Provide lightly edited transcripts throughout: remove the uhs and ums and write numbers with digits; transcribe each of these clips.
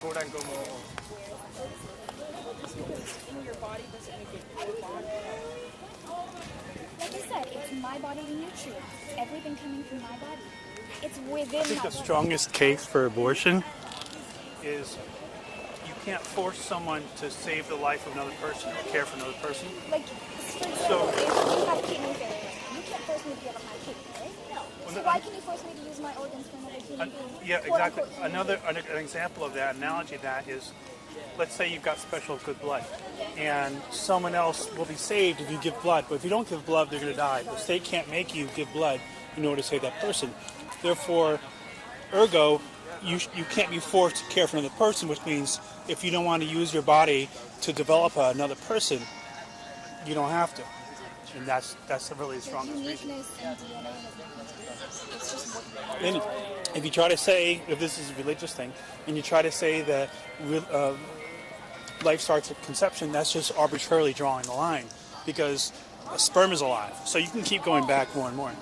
cobran como... Just because in your body doesn't make it your body. Like I said, it's my body, the nutrients. Everything coming from my body. It's within I think my the body. strongest case for abortion is you can't force someone to save the life of another person or care for another person. Like, for example, if you have kidney failure, you can't force me to give up my kidney, right? No. So why can you force me to use my organs for another human being? Yeah, Quote, exactly. unquote, human An example of that, analogy of that is, let's say you've got special good blood, and someone else will be saved if you give blood. But if you don't give blood, they're going to die. The state can't make you give blood in order to save that person. Therefore, ergo, you can't be forced to care for another person, which means if you don't want to use your body to develop another person, you don't have to. And that's really the strongest reason. uniqueness in DNA has nothing to do with it. It's just what And if you try to say, if this is a religious thing, and you try to say that life starts at conception, that's just arbitrarily drawing the line, because a sperm is alive, so you can keep going back more and more.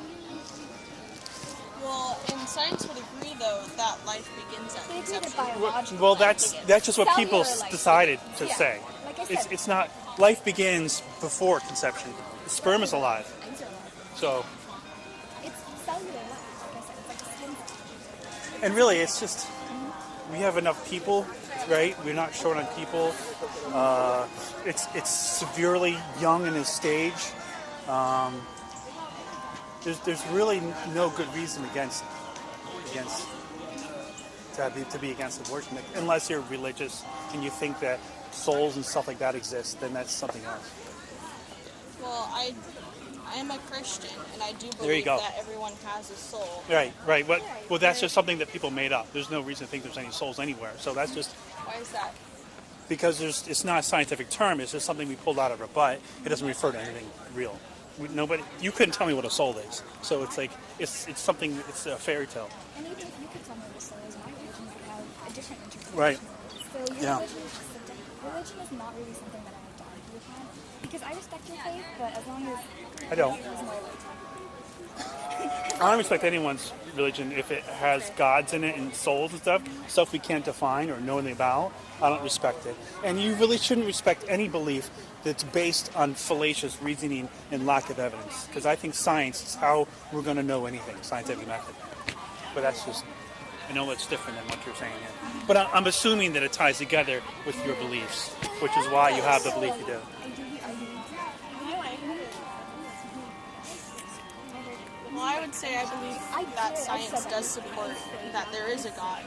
Well, and science would agree, though, that life begins at they agree that conception. biological Well, life that's begins. just what people Cellular life decided begins. to Yeah. say. Like I said, It's not, life begins before conception. The sperm is alive, eggs are alive. so. It's cellular life, like I said. It's like a skin cell. And really, it's just, we have enough people, right? We're not short on people. It's severely young in its stage. There's really no good reason to be against abortion, unless you're religious and you think that souls and stuff like that exist. Then that's something else. Well, I am a Christian, and I do There you believe go. that everyone has a soul. Right. Well, that's just something that people made up. There's no reason to think there's any souls anywhere. So that's just Why is that? because it's not a scientific term. It's just something we pulled out of our butt. It doesn't refer to anything real. Nobody, you couldn't tell me what a soul is. So it's like it's something. It's a fairy tale. And even if you could tell me what a soul is, my religion would have a different interpretation. Right. So your Yeah. religion is just religion is not really something that I have to argue with on. Because I respect your faith, but as long as I don't. there's no like I don't respect anyone's religion if it has gods in it and souls and stuff we can't define or know anything about. I don't respect it. And you really shouldn't respect any belief that's based on fallacious reasoning and lack of evidence. Because I think science is how we're going to know anything, scientific method. But that's just, I know it's different than what you're saying here. But I'm assuming that it ties together with your beliefs, which is why you have the belief you do. I do the argument. Well, I would say I believe that science does support that there is a God,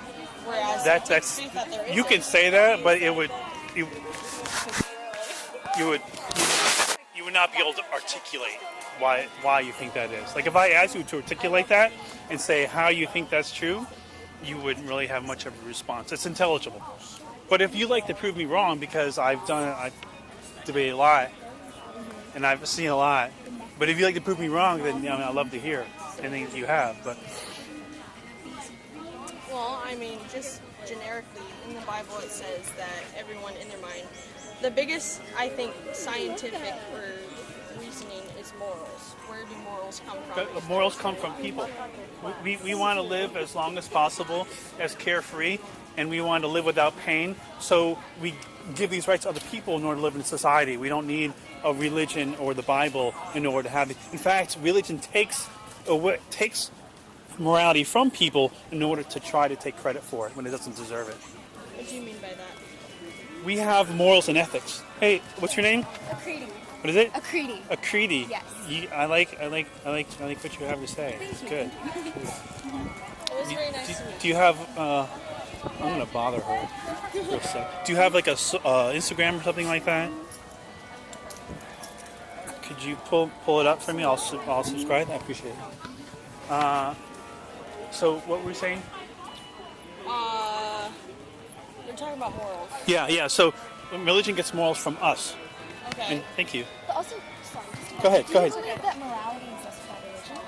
whereas That's faith that there you isn't. can say that, but you would not be able to articulate why you think that is. Like if I asked you to articulate that and say how you think that's true, you wouldn't really have much of a response. It's intelligible. But if you like to prove me wrong, because I've debated a lot and I've seen a lot. But if you like to prove me wrong, then I'd love to hear anything that you have. But Well, I mean, just generically, in the Bible it says that everyone in their mind, the biggest, I think, scientific or reasoning is morals. Where do morals come from? the morals come from people. We want to live as long as possible as carefree, and we want to live without pain. So we give these rights to other people in order to live in society. We don't need a religion or the Bible in order to have it. In fact, religion takes morality from people in order to try to take credit for it when it doesn't deserve it. What do you mean by that? We have morals and ethics. Hey, what's your name? Accreting. What is it? Accreting. Accredi. Yes. I like what you have to say. It's good. It was very nice to meet Do you have? I'm gonna bother her. Real sick. Do you have like a Instagram or something like that? Could you pull it up for me? I'll subscribe. I appreciate it. So what were we saying? You're talking about morals. Yeah. So religion gets morals from us. Okay. And thank you. But also, sorry. Go ahead. Do you believe that morality exists by religion?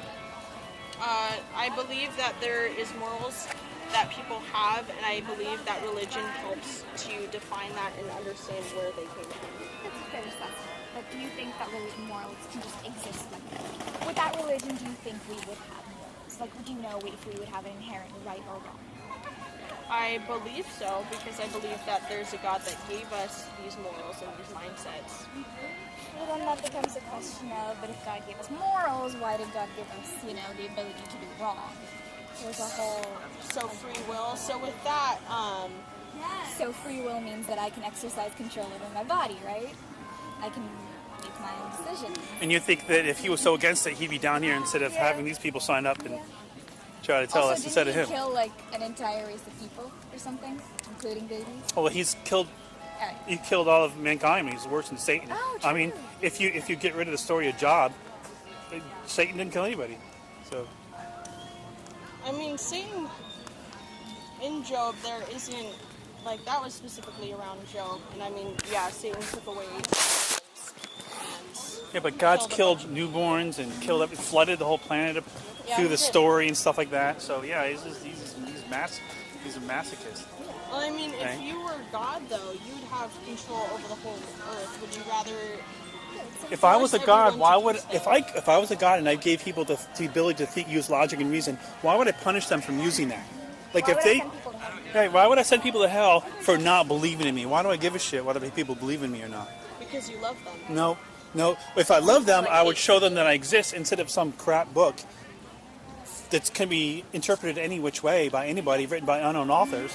I believe that there is morals that people have, and I believe that religion helps to define that and understand where they came from. That's a fair assessment. But do you think that morals can just exist like that? Without religion, do you think we would have morals? Like, do you know if we would have an inherent right or wrong? I believe so because I believe that there's a God that gave us these morals and these mindsets. Well, then that becomes a question of, but if God gave us morals, why did God give us, the ability to do wrong? There's a whole... So free will. So with that, So free will means that I can exercise control over my body, right? I can make my own decisions. And you think that if he was so against it, he'd be down here instead of having these people sign up and try to tell Also, us instead of didn't him. he kill, like, an entire race of people or something, including babies? Oh, well, he's killed. Alright. He killed all of mankind. He's worse than Satan. Oh, I mean, true. if you get rid of the story of Job, Satan didn't kill anybody. So I mean, Satan in Job, there isn't, like, that was specifically around Job. And I mean, yeah, Satan took away. yeah, but God's killed newborns and flooded the whole planet Yeah, through he the did. story and stuff like that. So yeah, he's a masochist. Well, I mean, Right. if you were God, though, you would have control over the whole earth. Would you rather? If I was a god, everyone why to would do if I was a god and I gave people the ability to use logic and reason, why would I punish them from using that? Like Why if would I they, send people to heaven? hey, why would I send people to hell for not believing in me? Why do I give a shit whether people believe in me or not? Because you love them. No. If I love them, I would show them that I exist instead of some crap book that can be interpreted any which way by anybody, written by unknown authors,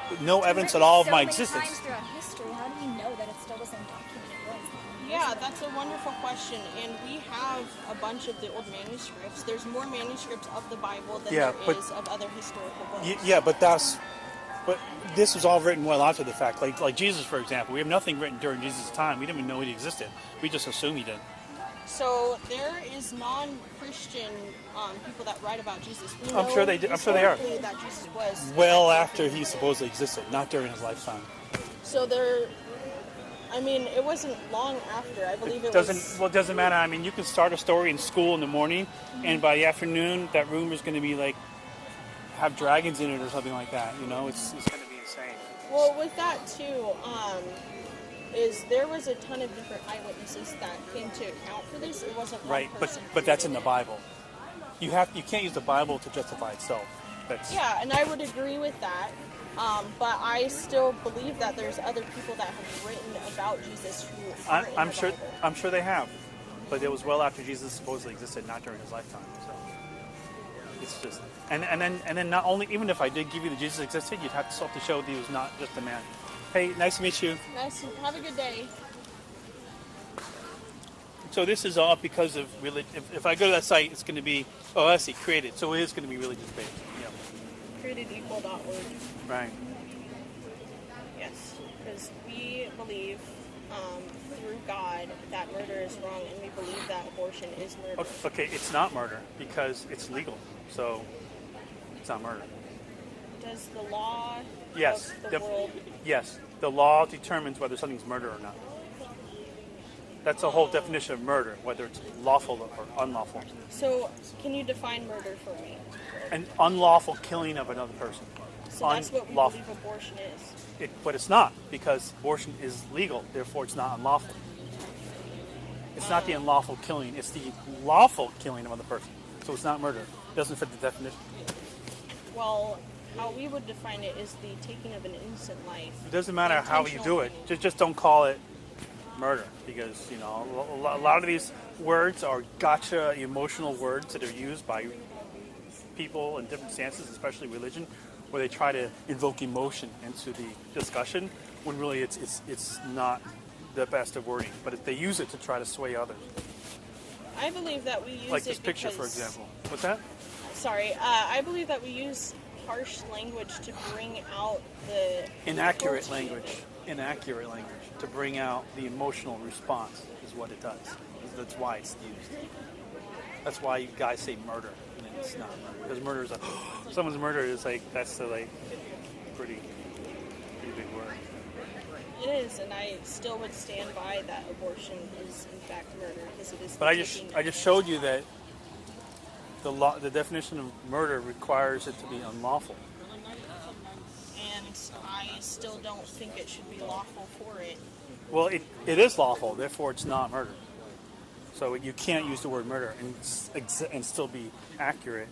with no evidence at all of So my many existence. times throughout history, how do we know that it's still the same document it was? Yeah, that's a wonderful question. And we have a bunch of the old manuscripts. There's more manuscripts of the Bible than Yeah, there but- is of other historical books. Yeah, but this was all written well after the fact. Like Jesus, for example, we have nothing written during Jesus' time. We didn't even know he existed. We just assume he did. So there is non-Christian people that write about Jesus. We I'm sure know they do- I'm sure they are. historically that Jesus was Well after he supposedly existed, not during his lifetime. So there, I mean, it wasn't long after. I believe it was. It doesn't matter. I mean, you can start a story in school in the morning, and by the afternoon, that room is going to be like have dragons in it or something like that. You know, it's going to be insane. Well, with that too, is there was a ton of different eyewitnesses that came to account for this. It wasn't one Right, person but that's in who the did it. Bible. You can't use the Bible to justify itself. That's Yeah, and I would agree with that. But I still believe that there's other people that have written about Jesus who aren't in I'm the sure. Bible. I'm sure they have, but it was well after Jesus supposedly existed, not during his lifetime. So it's just, and then not only, even if I did give you that Jesus existed, you'd have to still have to show that he was not just a man. Hey, nice to meet you. Nice. Have a good day. So this is all because of religion. If I go to that site, it's going to be, oh, I see, created. So it is going to be religious based. Yeah. CreatedEqual.org. Right. Yes, because we believe through God that murder is wrong, and we believe that abortion is murder. Okay, it's not murder because it's legal. So it's not murder. Does the law Yes. of the world? Yes. The law determines whether something's murder or not. That's the whole definition of murder, whether it's lawful or unlawful. So, can you define murder for me? An unlawful killing of another person. So that's what we Unlawful. believe abortion is. But it's not, because abortion is legal, therefore it's not unlawful. It's not the unlawful killing, it's the lawful killing of another person. So it's not murder. It doesn't fit the definition. Well, how we would define it is the taking of an innocent life. It doesn't matter how you do it. Just don't call it murder, because a lot of these words are gotcha emotional words that are used by people in different stances, especially religion, where they try to invoke emotion into the discussion when really it's not the best of wording, but they use it to try to sway others. I believe that we use Like it this picture, for because- example. What's that? Sorry, I believe that we use harsh language to bring out the Inaccurate cruelty of language. it. Inaccurate language to bring out the emotional response is what it does. That's why it's used. That's why you guys say murder, and it's not murder. Because murder is someone's murder is like that's the pretty big word. It is, and I still would stand by that abortion is in fact murder because it is. But I just showed you that the definition of murder requires it to be unlawful. And I still don't think it should be lawful for it. Well, it is lawful, therefore it's not murder. So you can't use the word murder and still be accurate.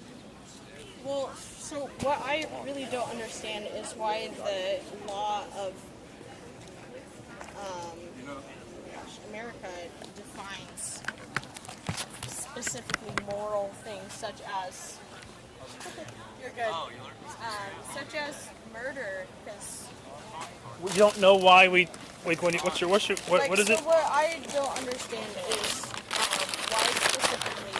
Well, So what I really don't understand is why the law of America defines specifically moral things such as you're good, such as murder. Because You don't know why we. Like, what is it? What I don't understand is why specifically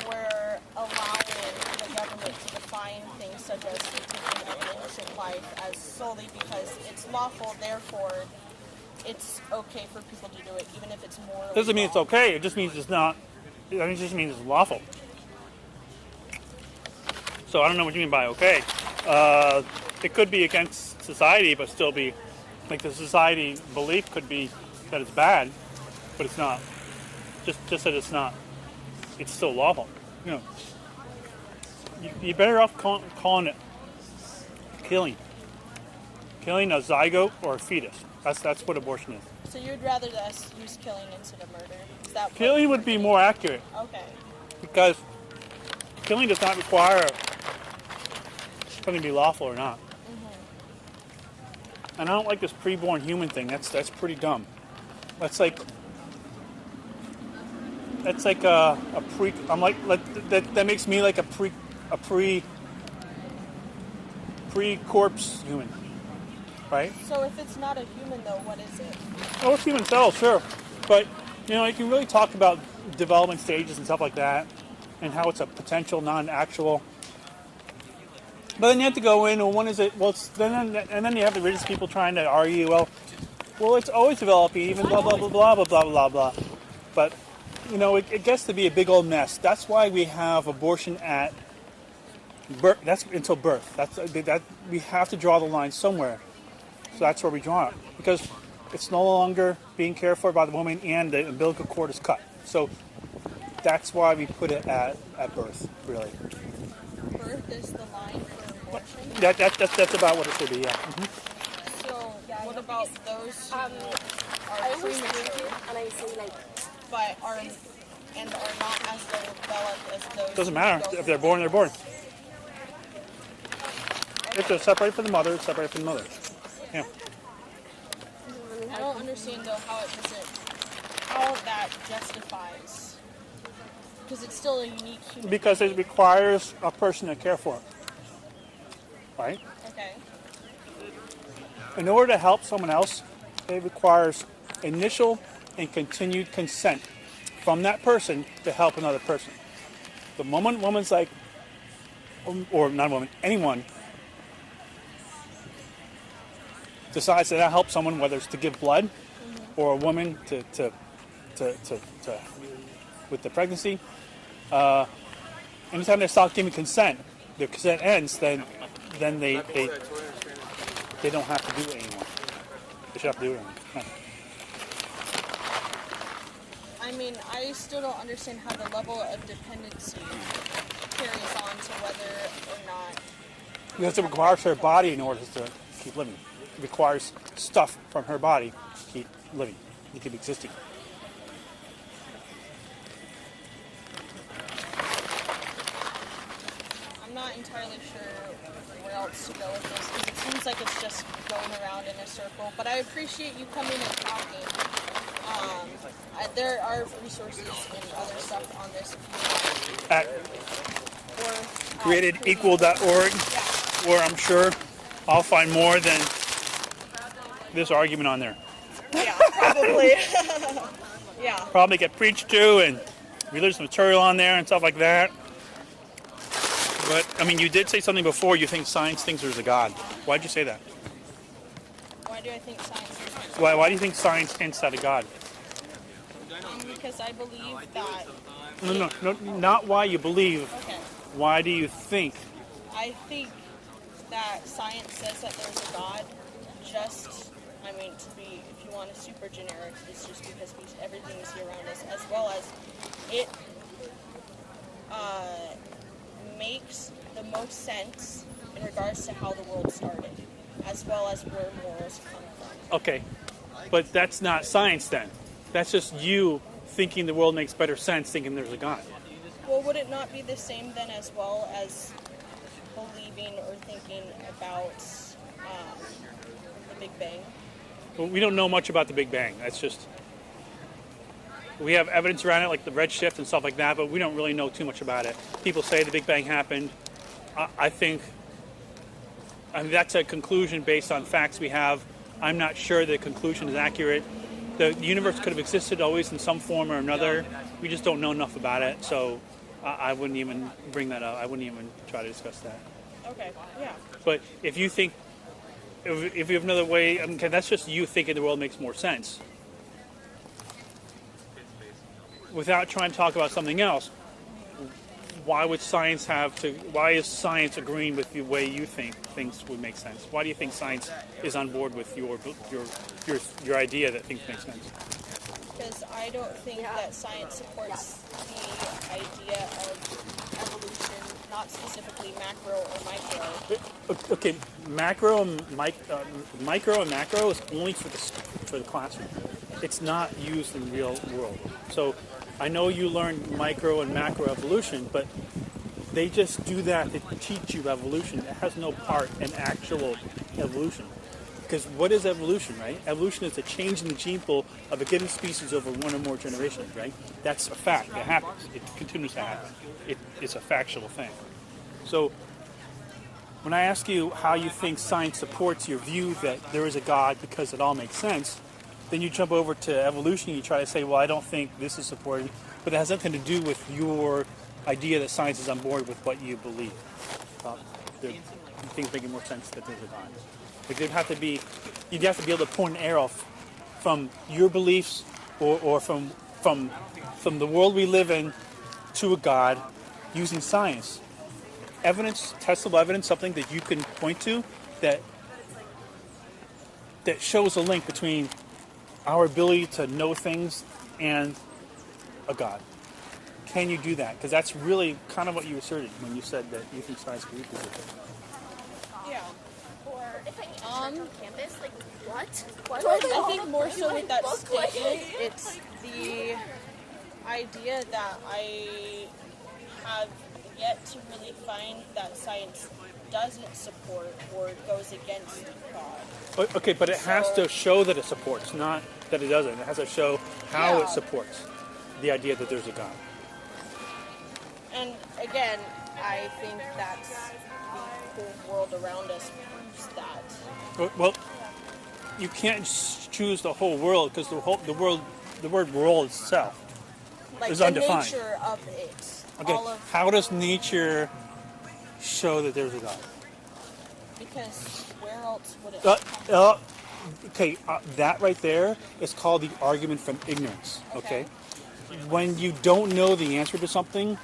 we're allowing the government to define things such as taking an innocent life as solely because it's lawful, therefore it's okay for people to do it, even if it's morally Doesn't mean it's wrong. okay. It just means it's not. It just means it's lawful. So I don't know what you mean by okay. It could be against society, but still be like the society belief could be that it's bad, but it's not. Just that it's not. It's still lawful. You know. You're better off calling it killing. Killing a zygote or a fetus. That's what abortion is. So you'd rather us use killing instead of murder? Is that what Killing would be more accurate Okay. because killing does not require something to be lawful or not. And I don't like this preborn human thing. That's pretty dumb. That's like a pre. I'm like that makes me like a pre-corpse human, right? So if it's not a human, though, what is it? Oh, it's human cells, sure, but you know you can really talk about development stages and stuff like that, and how it's a potential, non-actual. But then you have to go in. Well, when is it? Well, then you have the religious people trying to argue. Well, it's always developing, even blah blah blah blah blah blah blah blah. But you know, it gets to be a big old mess. That's why we have abortion at birth. That's until birth. That we have to draw the line somewhere. So that's where we draw it because it's no longer being cared for by the woman, and the umbilical cord is cut. So that's why we put it at birth, really. Birth is the line for abortion? That's about what it should be, yeah. So what about those who I are always premature and I say like, but are not as developed as those? Doesn't who matter. go If they're for born, they're born. If they're separated from the mother, it's separated from the mother. Yeah. I don't understand though how that justifies, because it's still a unique human. Because it requires a person to care for it. Right? Okay. In order to help someone else, it requires initial and continued consent from that person to help another person. The moment woman's like, or not a woman, anyone decides that help someone, whether it's to give blood or a woman to with the pregnancy, anytime they stop giving consent, their consent ends, then they don't have to do it anymore. They should have to do it anymore. Yeah. I mean, I still don't understand how the level of dependency carries on to whether or not. Because it requires her body in order to keep living. It requires stuff from her body to keep living, to keep existing. I'm not entirely sure where else to go with this because it seems like it's just going around in a circle. But I appreciate you coming and talking. There are resources and other stuff on this if At you want. Or createdequal.org, where I'm sure I'll find more than this argument on there. Yeah, probably. Yeah. Probably get preached to and religious material on there and stuff like that. But, I mean, you did say something before, you think science thinks there's a God. Why'd you say that? Why do I think science is Why do you think science hints at a God? Because I believe that. No, not why you believe. Okay. Why do you think? I think that science says that there's a God. I mean, to be, if you want a super generic, it's just because everything is here around us, as well as it makes the most sense in regards to how the world started, as well as where morals come from. Okay, but that's not science then. That's just you thinking the world makes better sense, thinking there's a God. Well, would it not be the same then as well as believing or thinking about the Big Bang? Well, we don't know much about the Big Bang. That's just, we have evidence around it, like the redshift and stuff like that, but we don't really know too much about it. People say the Big Bang happened. I think that's a conclusion based on facts we have. I'm not sure the conclusion is accurate. The universe could have existed always in some form or another. We just don't know enough about it, so I wouldn't even bring that up. I wouldn't even try to discuss that. Okay, yeah. But if you think, if you have another way, okay, that's just you thinking the world makes more sense. Without trying to talk about something else, why would science why is science agreeing with the way you think things would make sense? Why do you think science is on board with your idea that things make sense? Because I don't think that science supports the idea of evolution, not specifically macro or micro. Okay, micro and macro is only for the classroom. It's not used in the real world. So I know you learned micro and macro evolution, but they just do that to teach you evolution. It has no part in actual evolution. Because what is evolution, right? Evolution is a change in the gene pool of a given species over one or more generations, right? That's a fact. It happens. It continues to happen. It's a factual thing. So when I ask you how you think science supports your view that there is a God because it all makes sense, then you jump over to evolution and you try to say, well, I don't think this is supported, but it has nothing to do with your idea that science is on board with what you believe. Things making more sense that there's a God. Like you'd have to be able to point an arrow from your beliefs or from the world we live in to a God using science. Evidence, testable evidence, something that you can point to that shows a link between our ability to know things and a God. Can you do that? Because that's really kind of what you asserted when you said that you think science can reproduce it. Yeah. Or if I eat on campus, like what? I think more so with that statement, it's the idea that I have yet to really find that science doesn't support or goes against God. Okay, but it has to show that it supports, not that it doesn't. It has to show how it supports the idea that there's a God. And again, I think that's the whole world around us proves that. Well, you can't choose the whole world because the word world itself Like is the undefined. nature of it. Okay, All of, how does nature show that there's a God? because where else would it That right there is called the argument from ignorance. Okay, Okay. when you don't know the answer to something,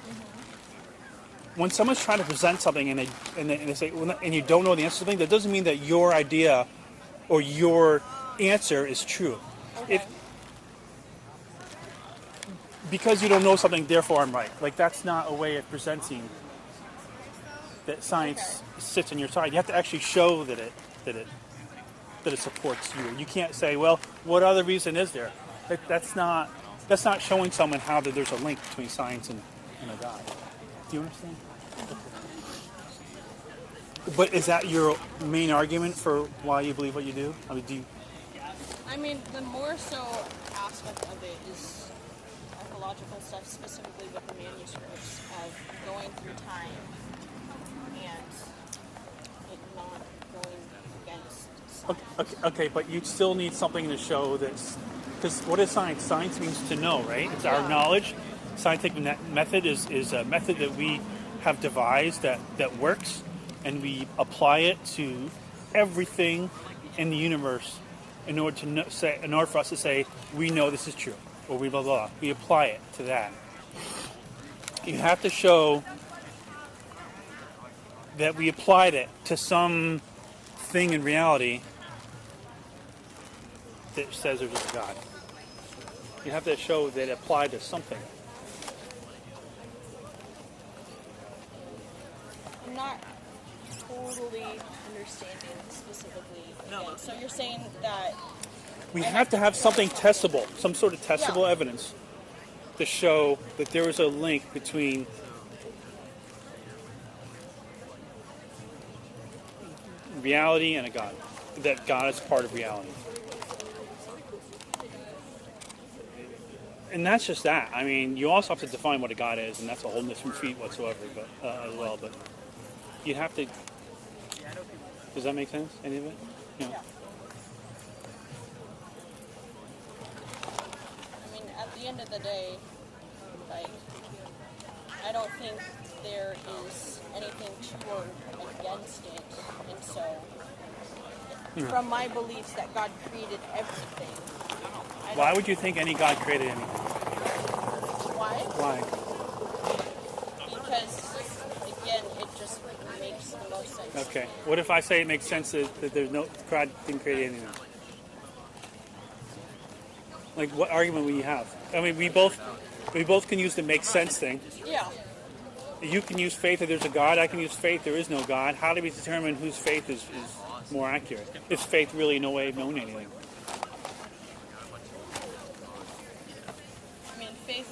when someone's trying to present something and they say, well, and you don't know the answer to something, that doesn't mean that your idea or your answer is true. Okay. Because you don't know something, therefore I'm right. Like that's not a way of presenting that science sits on your side. You have to actually show that it supports you. You can't say, well, what other reason is there? That's not showing someone how that there's a link between science and a God. Do you understand? But is that your main argument for why you believe what you do? I mean, the more so aspect of it is archaeological stuff, specifically with the manuscripts, of going through time and it not going against science. Okay, but you still need something to show this. Because what is science? Science means to know, right? It's our knowledge. Scientific method is a method that we have devised that works, and we apply it to everything in the universe in order for us to say we know this is true, or we blah blah blah. We apply it to that. You have to show that we applied it to some thing in reality that says there's a God. You have to show that it applied to something. I'm not totally understanding specifically. Again. So you're saying that We have to have something testable, some sort of testable evidence to show that there is a link between reality and a God. That God is part of reality. And that's just that. I mean, you also have to define what a God is, and that's a whole different feat whatsoever, but as well. But you have to. Does that make sense? Any of it? Yeah. I mean, at the end of the day, like, I don't think there is anything to or against it, and so, from my beliefs that God created everything. Why would you think any God created anything? Why? Why? Because, again, it just makes the most sense. Okay. What if I say it makes sense that there's no God didn't create anything? Like, what argument would you have? I mean, we both can use the makes sense thing. Yeah. You can use faith that there's a God. I can use faith there is no God. How do we determine whose faith is more accurate? Is faith really no way of knowing anything? I mean, faith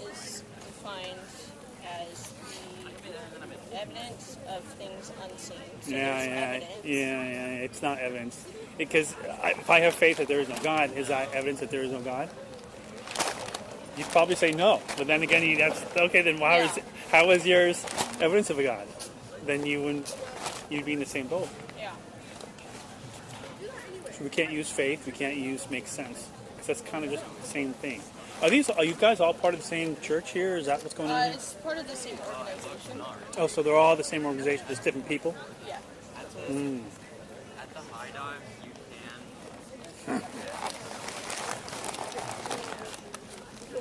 is defined as the evidence of things unseen. So there's evidence. Yeah. It's not evidence. Because if I have faith that there is no God, is that evidence that there is no God? You'd probably say no. But then again, then how is yours evidence of a God? Then you'd be in the same boat. Yeah. So we can't use faith. We can't use makes sense. Because that's kind of just the same thing. Are you guys all part of the same church here? Is that what's going on here? It's part of the same organization. Oh, so they're all the same organization, just different people? Yeah. Mm. At the high dive, you can.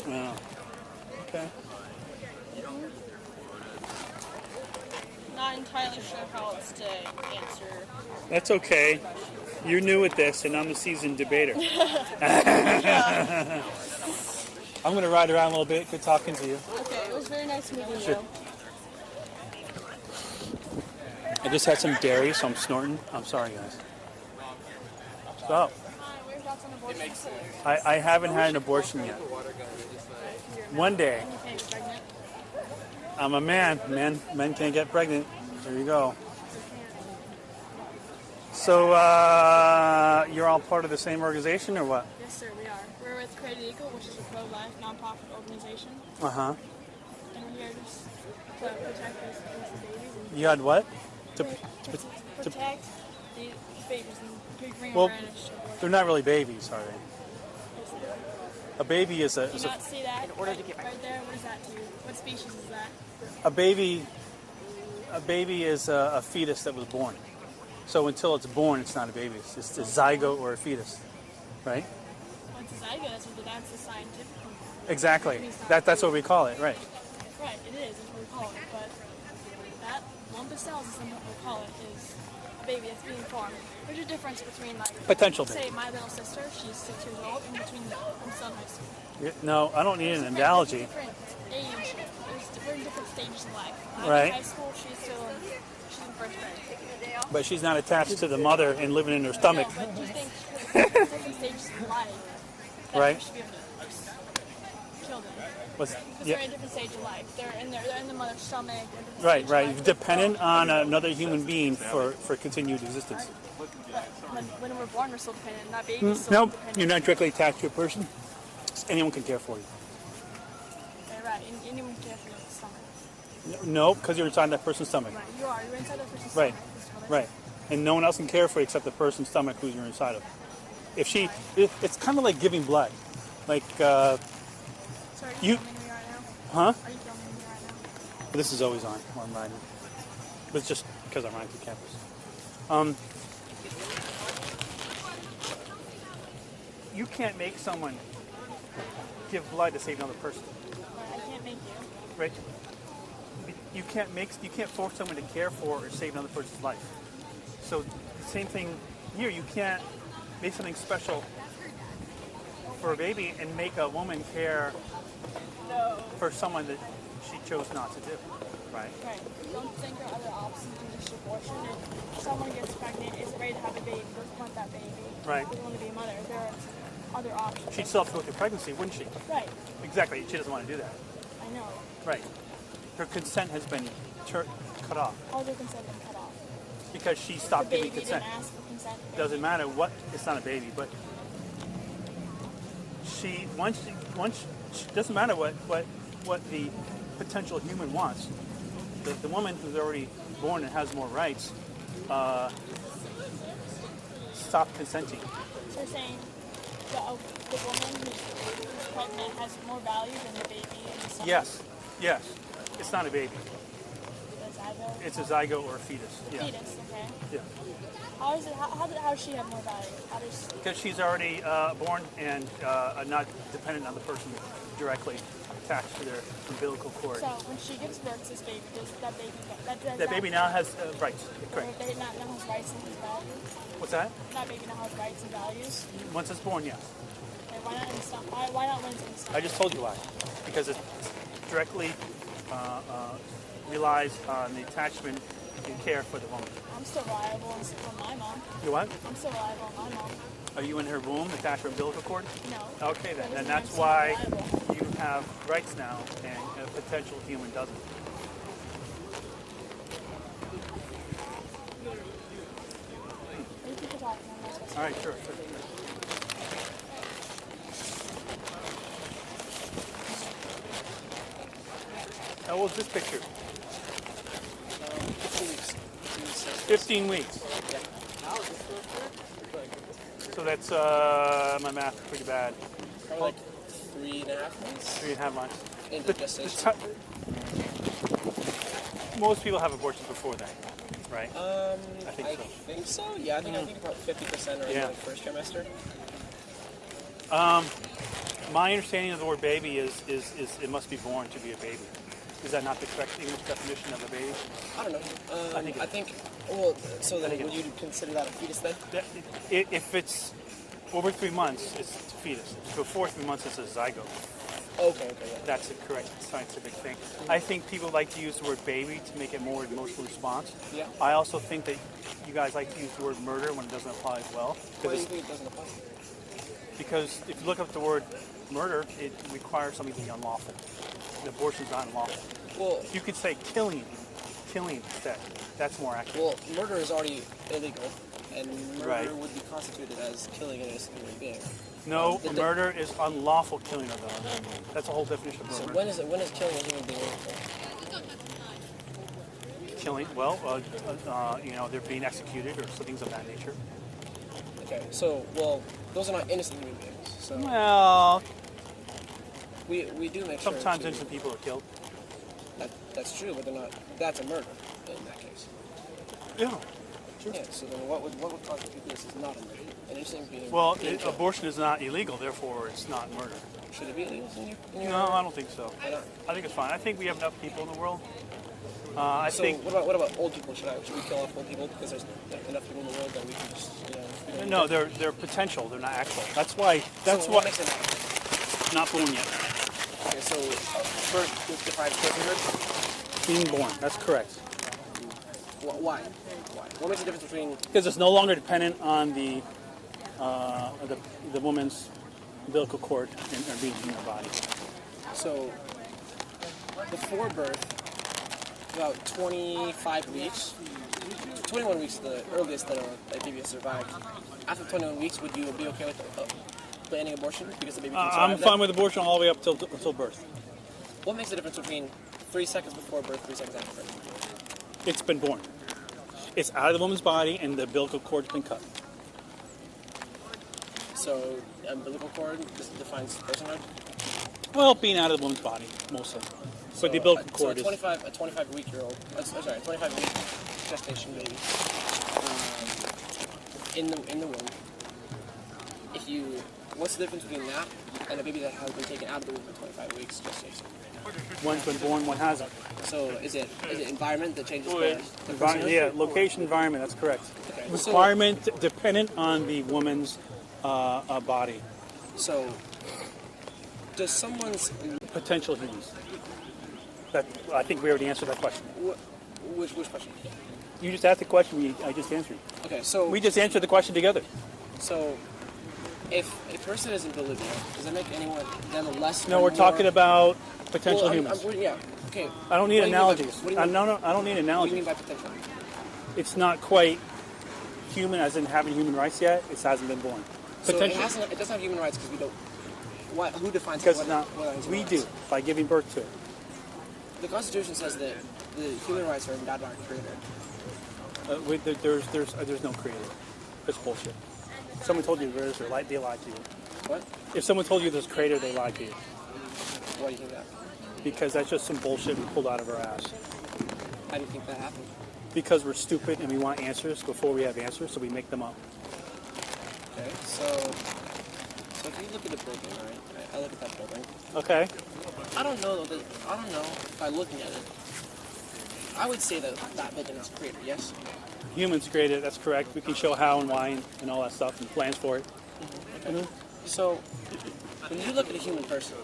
Wow. Okay. Not entirely sure how else to answer. That's okay. You're new at this, and I'm the seasoned debater. I'm going to ride around a little bit. Good talking to you. Okay, it was very nice meeting Sure. you. I just had some dairy, so I'm snorting. I'm sorry, guys. So, I haven't had an abortion yet. One day. I'm a man. Men can't get pregnant. There you go. So, you're all part of the same organization, or what? Yes, sir, we are. We're with Created Equal, which is a pro-life, nonprofit organization, Uh-huh. and we're here just to protect these babies and You had what? protect these babies and bring Well, awareness to abortion. They're not really babies, are they? A baby is Do you not see that? In order to get right there, what is that to you? What species is that? a baby is a fetus that was born. So until it's born, it's not a baby. It's just a zygote or a fetus, right? Well, it's a zygote, that's the scientific one. Exactly. That's what we call it, right? Right, it is, that's what we call it, but that lump of cells is what we call it, is a baby that's being formed. There's a difference between, like, Potential say, baby. my little sister, she's 6 years old, and between I'm still in high school. No, I don't need an analogy. Different age. We're in different stages of life. I'm Right. in high school, she's in first grade. But she's not attached to the mother and living in her stomach, No, but do you think because different stages of life that Right. we should be able to kill them? was Because yeah, they're in a different stage of life. They're in the mother's stomach. they're in different right, stages right. of life. Dependent on another human being for continued existence. When we're born, we're still dependent. That baby's still Nope, dependent. you're not directly attached to a person. Anyone can care for you. They're right. And anyone can care for your stomach. No, because you're inside that person's stomach. Right. You are. You're inside that person's Right. stomach. That's what I Right. And no one else can care for you except the person's stomach who you're inside of. It's kind of like giving blood. Like, Sorry, You- you filming me right now? huh? Are you filming me right now? This is always on while I'm riding. But it's just because I'm riding through campus. You can't make someone give blood to save another person, I can't make you. right? You can't force someone to care for or save another person's life. So the same thing here. You can't make something special for a baby and make a woman care for someone that she chose not to do, right? Right. Don't you think there are other options than just abortion? If someone gets pregnant, is ready to have a baby, doesn't want that baby, Right. doesn't want to be a mother, there are other options. She'd still have to go through pregnancy, wouldn't she? Right. Exactly. She doesn't want to do that. I know. Right. Her consent has been cut off. All their consent been cut off. because she The stopped baby giving consent. didn't ask for consent. Doesn't matter what. It's not a baby, but doesn't matter what the potential human wants. The woman who's already born and has more rights stopped consenting. So you're saying the woman who's pregnant has more value than the baby in the son? Yes. It's not a baby. The zygote? It's a zygote or a fetus. Yeah. Fetus, okay. Yeah. How does she have more value? How does Because she's already born and not dependent on the person directly attached to their umbilical cord. so when she gives birth to this baby, does That baby now has rights. Correct. That baby now has rights and has values? What's that? That baby now has rights and values? Once it's born, yes. Okay, why not when it's instant? I just told you why. Because it directly relies on the attachment and care for the woman. I'm still reliable from my mom. You what? I'm still reliable on my mom. Are you in her womb attached to her umbilical cord? No. Okay then. That And doesn't that's mean I'm why still reliable. you have rights now and a potential human doesn't. Maybe people talking. I'm not supposed to. All right, sure. How old is this picture? 15 weeks. So that's, my math is pretty bad. Probably like 3.5 months 3.5 months. into gestation. Most people have abortions before that, right? I think so. think so. Yeah, I think about 50% are in Yeah. the first trimester. My understanding of the word baby is it must be born to be a baby. Is that not the correct English definition of a baby? I don't know. I think well, so then think would you consider that a fetus then? If it's over 3 months, it's a fetus. Before 3 months, it's a zygote. Okay, yeah. That's the correct scientific thing. I think people like to use the word baby to make it more emotional response. Yeah. I also think that you guys like to use the word murder when it doesn't apply as well. Why do you think it doesn't apply? Because if you look up the word murder, it requires something to be unlawful. The abortion's not unlawful. Well, You could say killing instead. That's more accurate. well, murder is already illegal, and murder Right. would be constituted as killing an innocent human being. No, the- murder is unlawful killing of them. That's a whole definition of So murder. when is killing a human being illegal? Killing, they're being executed or some things of that nature. Okay, so those are not innocent human beings. So Well, we do make sure. sometimes to- innocent people are killed. That's true, but they're not. That's a murder in that case. Yeah. Yeah. So then, what would constitute this as not a murder? An innocent being. Well, being killed. abortion is not illegal, therefore it's not murder. Should it be illegal in your No, I don't think so. Why not? I think it's fine. I think we have enough people in the world. So what about old people? Should we kill off old people because there's enough people in the world that we can just we don't No, they're potential. They're not actual. That's why. So what makes it Not born yet. okay? So first defines personhood. Being born. That's correct. Why? What makes the difference between Because it's no longer dependent on the woman's umbilical cord and being in her body. so before birth, about 25 weeks, 21 weeks, the earliest that a baby has survived. After 21 weeks, would you be okay with planning abortion because the baby can survive I'm that? fine with abortion all the way up until birth. What makes the difference between 3 seconds before birth, 3 seconds after birth? It's been born. It's out of the woman's body and the umbilical cord's been cut. So umbilical cord defines personhood. Well, being out of the woman's body mostly. But the umbilical cord so is. a 25 week year old. A 25 week gestation baby in the womb. What's the difference between that and a baby that has been taken out of the womb for 25 weeks gestation? One's been born, one hasn't. So is it environment that changes the personhood? Yeah, location, environment. That's correct. Okay, Requirement dependent on the woman's body. So does someone's Potential humans. I think we already answered that question. which question? You just asked the question. I just answered. Okay, so We just answered the question together. so if a person is in Bolivia, does that make them less? No, or we're talking more- about potential Well, humans. yeah. Okay. I don't need What do you mean by- analogies. what do you mean- No, I don't need What do you mean analogies. by potential? It's not quite human, as in having human rights yet. It hasn't been born. So it Potentially. it doesn't have human rights because we don't. What? Who defines Because what, it's not, what are human we rights? do, by giving birth to it. The Constitution says that the human rights are endowed by our Creator. There's no creator. That's bullshit. If someone told you there's, they lied to you. What? If someone told you there's a creator, they lied to you. Why do you think that? Because that's just some bullshit we pulled out of our ass. How do you think that happened? Because we're stupid and we want answers before we have answers, so we make them up. Okay, so if you look at the building, right? I look at that building. Okay. I don't know by looking at it. I would say that that building is created. Yes. Humans created it, that's correct. We can show how and why and all that stuff and plans for it. Okay. So when you look at a human person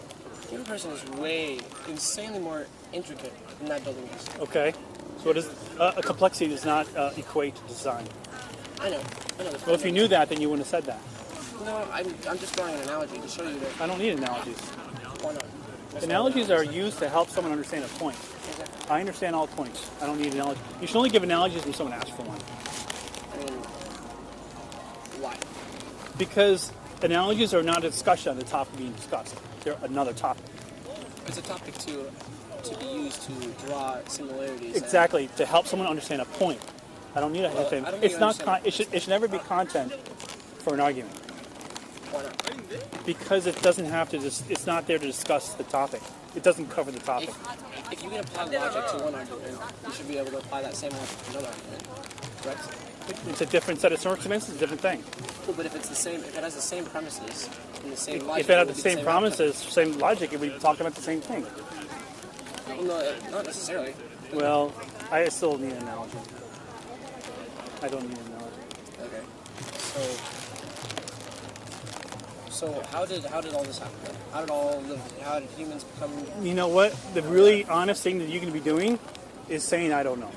is way insanely more intricate than that building is. Okay. So what is a complexity does not equate to design. I know. Well, if you knew that, then you wouldn't have said that. No, I'm just drawing an analogy to show you that. I don't need analogies. Why not? Analogies are used to help someone understand a point. I understand all points. I don't need an analogy. You should only give analogies when someone asks for one. I mean, why? Because analogies are not a discussion on the topic being discussed. They're another topic. It's a topic to be used to draw similarities. Exactly, to help someone understand a point. I don't need a Well, thing. I don't It's need not. to understand. It should never be content for an argument Why not? because it doesn't have to. It's not there to discuss the topic. It doesn't cover the topic. If you can apply logic to one argument, you should be able to apply that same logic to another argument. Correct? It's a different set of circumstances. It's a different thing. Cool, but if it's the same, if it has the same premises and the same logic, If it had would the be same promises, same logic, it would be talking about the same thing. outcome. Well, no, not necessarily. Well, I still need an analogy. I don't need an analogy. Okay. So how did all this happen? How did humans become? You know what? The really honest thing that you can be doing is saying, I don't know.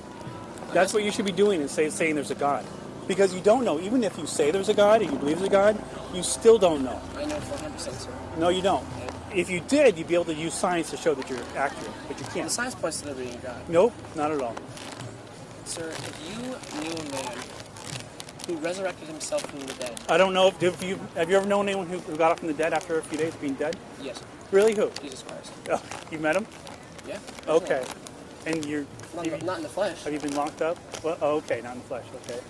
That's what you should be doing, is saying there's a God. Because you don't know. Even if you say there's a God and you believe there's a God, you still don't know. I know for 100%, sir. No, you don't. If you did, you'd be able to use science to show that you're accurate, but you The can't. science points to there being a God. Nope, not at all. Sir, if you knew a man who resurrected himself from the dead, I don't know. Have you ever known anyone who got up from the dead after a few days of being dead? yes, Really? Who? Jesus Christ. Oh, you met him? Yeah. Okay. And you're. Not in the flesh. Have you been locked up? Well, oh, okay, not in the flesh. Okay.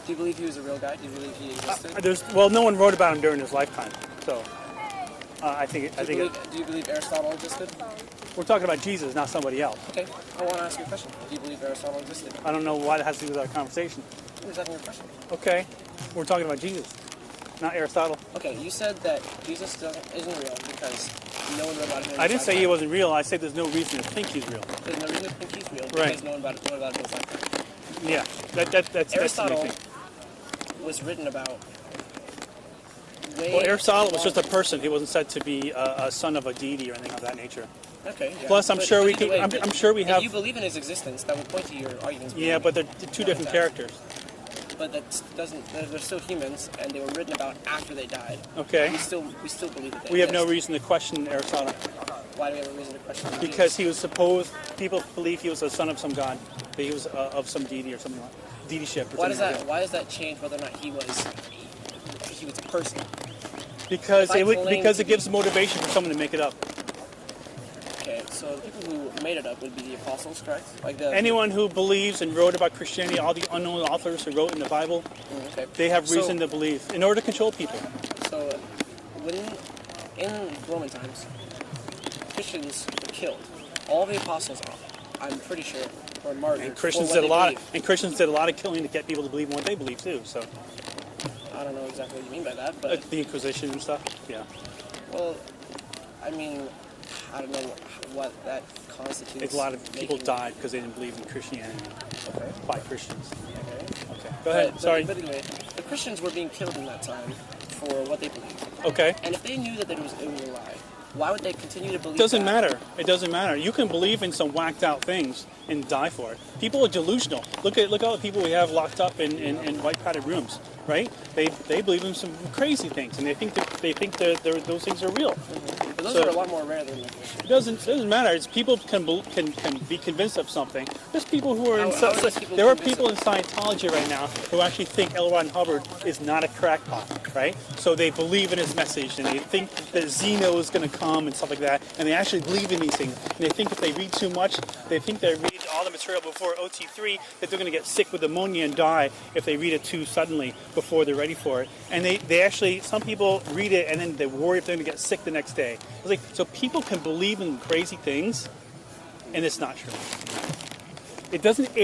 Do you believe he was a real guy? Do you believe he existed? No one wrote about him during his lifetime, so I think Do you believe Aristotle existed? we're talking about Jesus, not somebody else. Okay, I want to ask you a question. Do you believe Aristotle existed? I don't know why that has to do with our conversation. I'm just asking you a question. Okay, we're talking about Jesus, not Aristotle. Okay, you said that Jesus isn't real because no one wrote about him. I didn't say he wasn't real. I said there's no reason to think he's real. There's no reason to think he's real because Right. no one wrote about him in his lifetime. Yeah, that's the main Aristotle thing. was written about. Well, Aristotle was just a person. He wasn't said to be a son of a deity or anything of that nature. Okay. Yeah. Plus, I'm But sure we either can. way, I'm sure we if have. you believe in his existence, that would point to your arguments. Yeah, but they're two different characters. But that doesn't. They're still humans, and they were written about after they died. Okay. We still believe that. We have no reason to question Aristotle Why do we have a reason to question him? because he was supposed. People believe he was a son of some god. That he was of some deity or something like deityship. Or Why does something like that? Why does that change whether or not he was a person? Because If I claim because to it gives motivation for someone to make it up. Okay, so the people who made it up would be the apostles, correct? Like the Anyone who believes and wrote about Christianity, all the unknown authors who wrote in the Bible, Okay. they have So- reason to believe in order to control people. So, when in Roman times, Christians were killed. All the apostles, I'm pretty sure, were martyred. And Christians for what did a they lot. believed. And Christians did a lot of killing to get people to believe in what they believe too. So I don't know exactly what you mean by that, but the Inquisition and stuff. Yeah, well, I mean, I don't know what that constitutes. it's a lot of people making- died because they didn't believe in Christianity Okay. by Christians. Okay. Okay, go ahead. But Sorry. anyway, the Christians were being killed in that time for what they believed. Okay. And if they knew that it was a lie, why would they continue to believe? Doesn't that? matter. It doesn't matter. You can believe in some whacked out things and die for it. People are delusional. Look at all the people we have locked up in white padded rooms. right? They believe in some crazy things, and they think that those things are real. But those So- are a lot more rare than the Christian. It doesn't matter. It's people can be convinced of something. There's people who are in How does people there are convince people in Scientology right now who actually think L. Ron Hubbard is not a crackpot, right? So they believe in his message and they think that Zeno is going to come and stuff like that, and they actually believe in these things. And they think if they read too much, they think they read all the material before OT3 that they're going to get sick with pneumonia and die if they read it too suddenly before they're ready for it. And they actually, some people read it and then they worry if they're going to get sick the next day. It's like, so people can believe in crazy things, and it's not true. It doesn't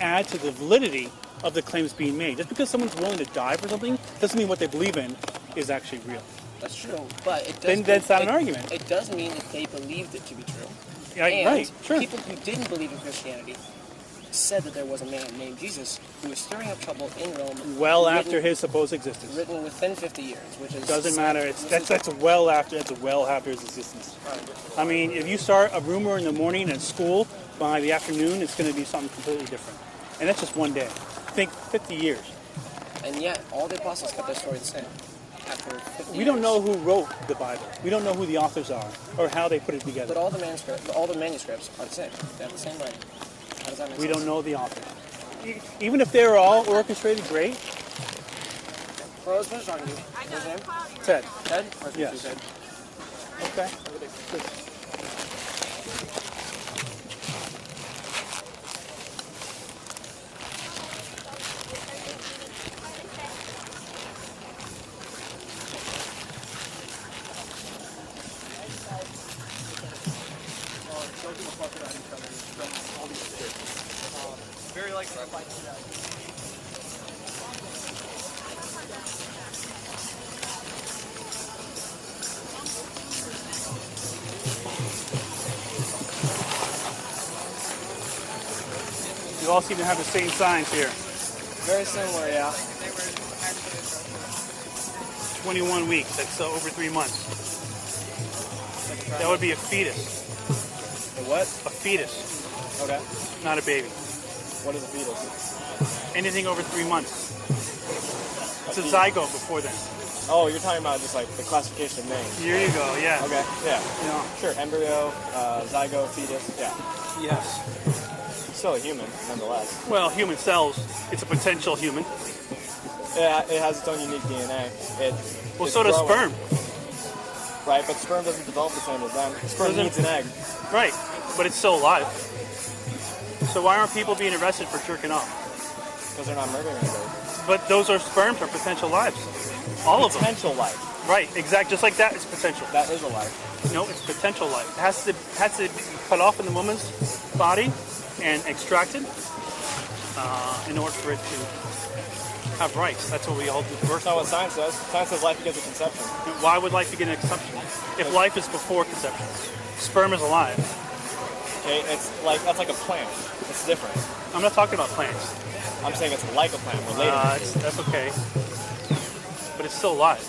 add to the validity of the claims being made. Just because someone's willing to die for something doesn't mean what they believe in is actually real. That's true, but it does. Then that's not an argument. It does mean that they believed it to be true. Right, And right, sure. people who didn't believe in Christianity said that there was a man named Jesus who was stirring up trouble in Rome. Well written- after his supposed existence. written within 50 years, which is Doesn't matter. That's well after his existence. I mean, if you start a rumor in the morning at school, by the afternoon it's going to be something completely different, and that's just one day. Think 50 years. And yet, all the apostles kept their story the same. After 50 We don't years. know who wrote the Bible. We don't know who the authors are or how they put it But together. all the manuscripts are the same. They have the same writing. How does that make We sense? don't know the author. Even if they were all orchestrated great, Well, I was finished talking to you. What's his name? Ted. Ted? Or Yes. Ted? Okay. Very like You all seem to have the same signs here. Very similar, yeah. 21 weeks. That's over 3 months. That would be a fetus. The what? A fetus, Okay. not a baby. What is a fetus? Anything over 3 months. It's a zygote before then. Oh, you're talking about just like the classification of names. Here you go. Yeah. Okay, yeah. Yeah. Sure, embryo, zygote, fetus, yeah. Yes. Still a human, nonetheless. Well, human cells. It's a potential human. Yeah, it has its own unique DNA. Well, it's so does growing. sperm. Right, but sperm doesn't develop the same as them. Sperm Doesn't- needs an egg. Right. But it's still alive. So why aren't people being arrested for jerking off? Because they're not murdering anybody. But those are sperms are potential lives. All of them. Potential life. Right. Exact. Just like that, it's potential. That is a life. No, it's potential life. It has to be cut off in the woman's body and extracted in order for it to have rights. That's what we all do birth. That's not what science says. Science says life begins at conception. Why would life begin at conception? If life is before conception, sperm is alive. Okay, that's like a plant. It's different. I'm not talking about plants. I'm saying it's like a plant, related. That's okay, but it's still alive.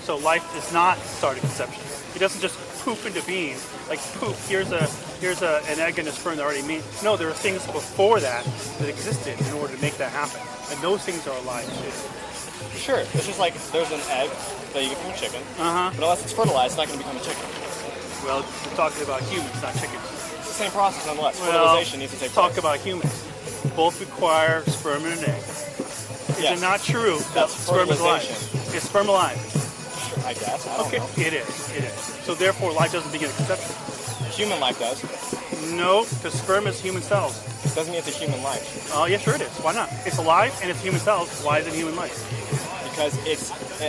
So life does not start at conception. It doesn't just poop into being. Like poop. Here's an egg and a sperm that already made. No, there are things before that existed in order to make that happen, and those things are alive too. Sure, it's just like there's an egg that you get from a chicken, Uh-huh. but unless it's fertilized, it's not going to become a chicken. Well, we're talking about humans, not chickens. It's the same process nonetheless. Well, Fertilization needs to take talk place. about humans. Both require sperm and an egg. Is Yes. it not true that That's sperm is alive? fertilization. Is sperm alive? Sure, I guess. I don't Okay, know. it is. It is. So therefore, life doesn't begin at conception. Human life does. No, because sperm is human cells. Doesn't mean it's a human life. Oh, yeah, sure it is. Why not? It's alive and it's human cells. Why is it human life? Because it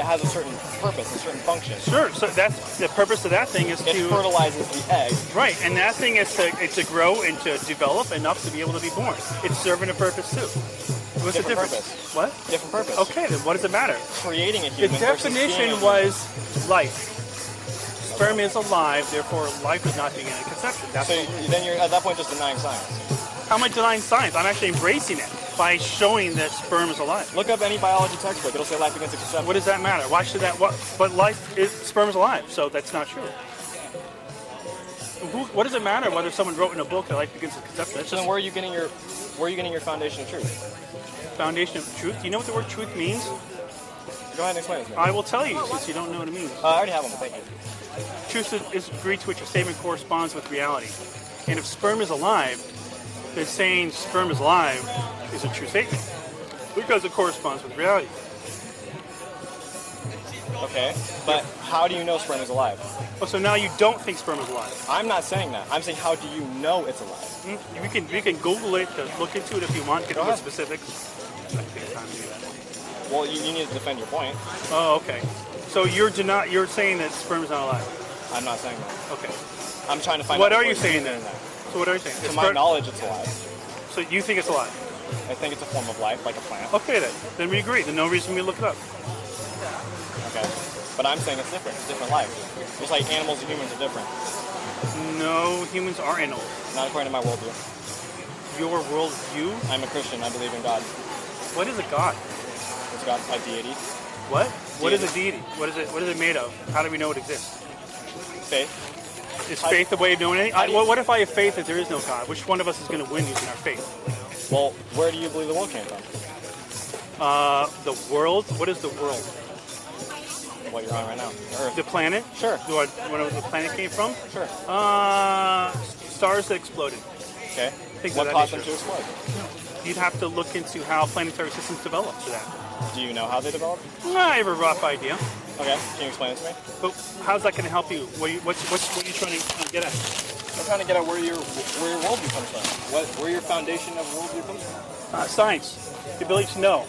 has a certain purpose, a certain function. Sure. So that's the purpose of that thing is It to fertilizes the egg. right, and that thing is to grow and to develop enough to be able to be born. It's serving a purpose too. What's the Different difference? purpose. What? Different purpose. Okay, then what does it matter? Creating a The human. versus being a definition human. was life. Sperm is alive, therefore life is not beginning at conception. That's So what, then you're at that point just denying science. how am I denying science? I'm actually embracing it by showing that sperm is alive. Look up any biology textbook. It'll say life begins at conception. What does that matter? Why should that? What? But life is sperm is alive, so that's not true. What does it matter whether someone wrote in a book that life begins at conception? That's So just then where are you getting your foundation of truth? Foundation of truth. Do you know what the word truth means? Go ahead and explain it to me. I will tell you since you don't know what it means. I already have one, but thank you. Truth is Greek to which a statement corresponds with reality. And if sperm is alive, then saying sperm is alive is a true statement because it corresponds with reality. Okay, but how do you know sperm is alive? Oh, so now you don't think sperm is alive. I'm not saying that. I'm saying, how do you know it's alive? We can Google it to look into it if you want. Get Go more ahead. specifics. I think it's time to do that. Well, you need to defend your point. Oh, okay. So you're saying that sperm is not alive. I'm not saying that. Okay. I'm trying to find What out are you before saying then? that. So what are you saying? To Is my sperm- knowledge, it's alive. So you think it's alive? I think it's a form of life, like a plant. Okay then. Then we agree. There's no reason we look it up. Okay. But I'm saying it's different. It's different life. Just like animals and humans are different. No, humans are animals. Not according to my worldview. Your worldview? I'm a Christian. I believe in God. What is a god? It's God, a deity. What? What is a deity? What is it? What is it made of? How do we know it exists? Faith. Is faith the way of knowing it? How do you- What if I have faith that there is no God? Which one of us is going to win using our faith? Well, where do you believe the world came from? The world? What is the world? What you're on right now. Earth. The planet? Sure. Where the planet came from? Sure. Stars that exploded. Okay. Things of What that caused them nature. to explode? You'd have to look into how planetary systems developed for that. Do you know how they developed? I have a rough idea. Okay. Can you explain it to me? But how's that going to help you? What are you trying to get at? I'm trying to get at where your worldview comes from. Where your foundation of worldview comes from. Science. The ability to know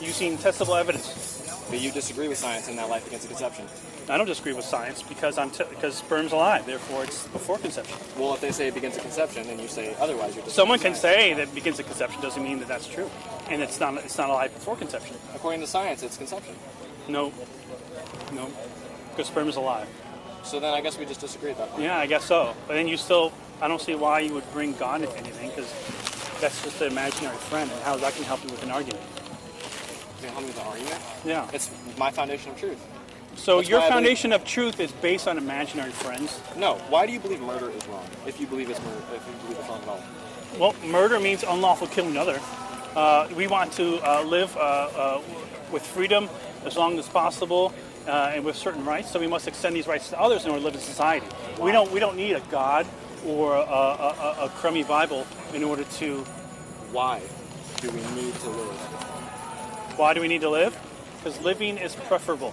using testable evidence. But you disagree with science in that life begins at conception. I don't disagree with science because because sperm's alive, therefore it's before conception. Well, if they say it begins at conception, and you say otherwise, you're disagreeing Someone with can science. say that it begins at conception doesn't mean that that's true, and it's not alive before conception. According to science, it's conception. No, because sperm is alive. So then I guess we just disagree at that point. Yeah, I guess so. But then I don't see why you would bring God into anything because that's just an imaginary friend, and how is that going to help you with an argument? You know, how many the argument? Yeah. It's my foundation of truth. So That's your why I believe- foundation of truth is based on imaginary friends. No. Why do you believe murder is wrong? If you believe it's murder, if you believe it's wrong at all. Well, murder means unlawful killing another. We want to live with freedom as long as possible and with certain rights. So we must extend these rights to others in order to live in society. We don't need a God or a crummy Bible in order to. Why do we need to live? Why do we need to live? Because living is preferable.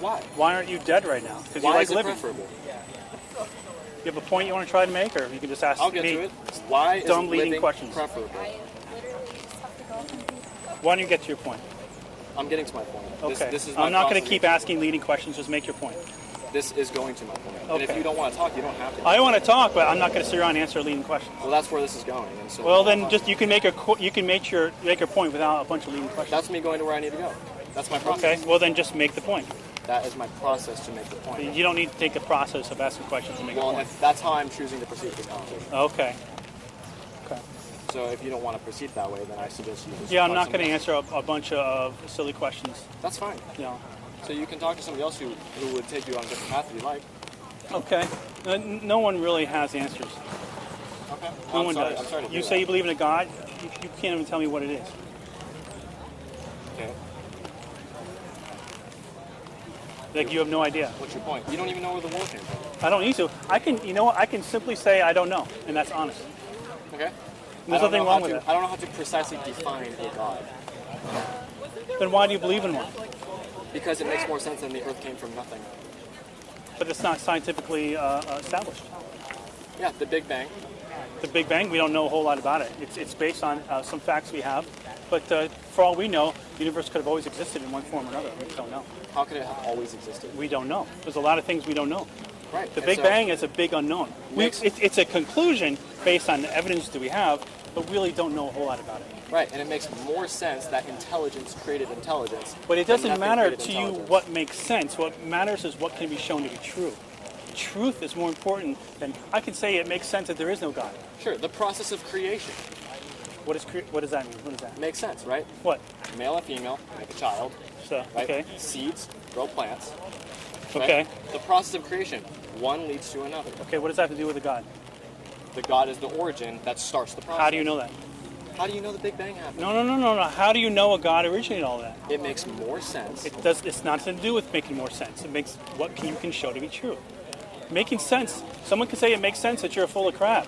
Why? Why aren't you dead right now? Because you Why like is it living. preferable? You have a point you want to try to make, or you can just ask I'll get me. to it. Why is Dumb leading living questions. preferable? Why don't you get to your point? I'm getting to my point. Okay. This is my I'm not going to process. keep asking leading questions. Just make your point. This is going to my point. And if Okay. you don't want to talk, you don't have to. I want to talk, but I'm not going to sit around and answer leading questions. Well, that's where this is going. And so Well, then just you can make your point without a bunch of leading questions. That's me going to where I need to go. That's my process. Okay. Well, then just make the point. That is my process to make the point. You don't need to take the process of asking questions to make a Well, point. if that's how I'm choosing to proceed with this conversation. Okay. Okay. So if you don't want to proceed that way, then I suggest you just Yeah, I'm talk not to going to somebody answer a bunch of silly questions. else. That's fine. You know. So you can talk to somebody else who would take you on a different path if you like. Okay. No one really has answers. Okay. No I'm one sorry. does. I'm sorry to You hear say that. you believe in a God. You can't even tell me what it is. Okay. Like you have no idea. What's your point? You don't even know where the world came from. I don't need to. I can. You know what? I can simply say I don't know, and that's honest. Okay. There's I don't nothing know wrong how with to- it. I don't know how to precisely define a God Then why do you believe in one? because it makes more sense than the Earth came from nothing. But it's not scientifically established. Yeah, the Big Bang. The Big Bang, we don't know a whole lot about it. It's based on some facts we have. But for all we know, the universe could have always existed in one form or another. We just don't know. How could it have always existed? We don't know. There's a lot of things we don't know. Right. The and Big so- Bang is a big unknown. Makes- It's a conclusion based on the evidence that we have, but really don't know a whole lot about it. Right, and it makes more sense that intelligence created intelligence. But it than doesn't nothing matter created to you intelligence. what makes sense. What matters is what can be shown to be true. Truth is more important than I can say it makes sense that there is no God. Sure, the process of creation What does that mean? What is that? makes sense, right? What? Male and female make a child, So, right? okay. Seeds grow plants. Right? Okay. The process of creation, one leads to another. Okay, what does that have to do with a God? The God is the origin that starts the process. How do you know that? How do you know the Big Bang happened? No. How do you know a God originated all that? It makes more sense. It does. It's nothing to do with making more sense. It makes what you can show to be true. Making sense. Someone can say it makes sense that you're full of crap.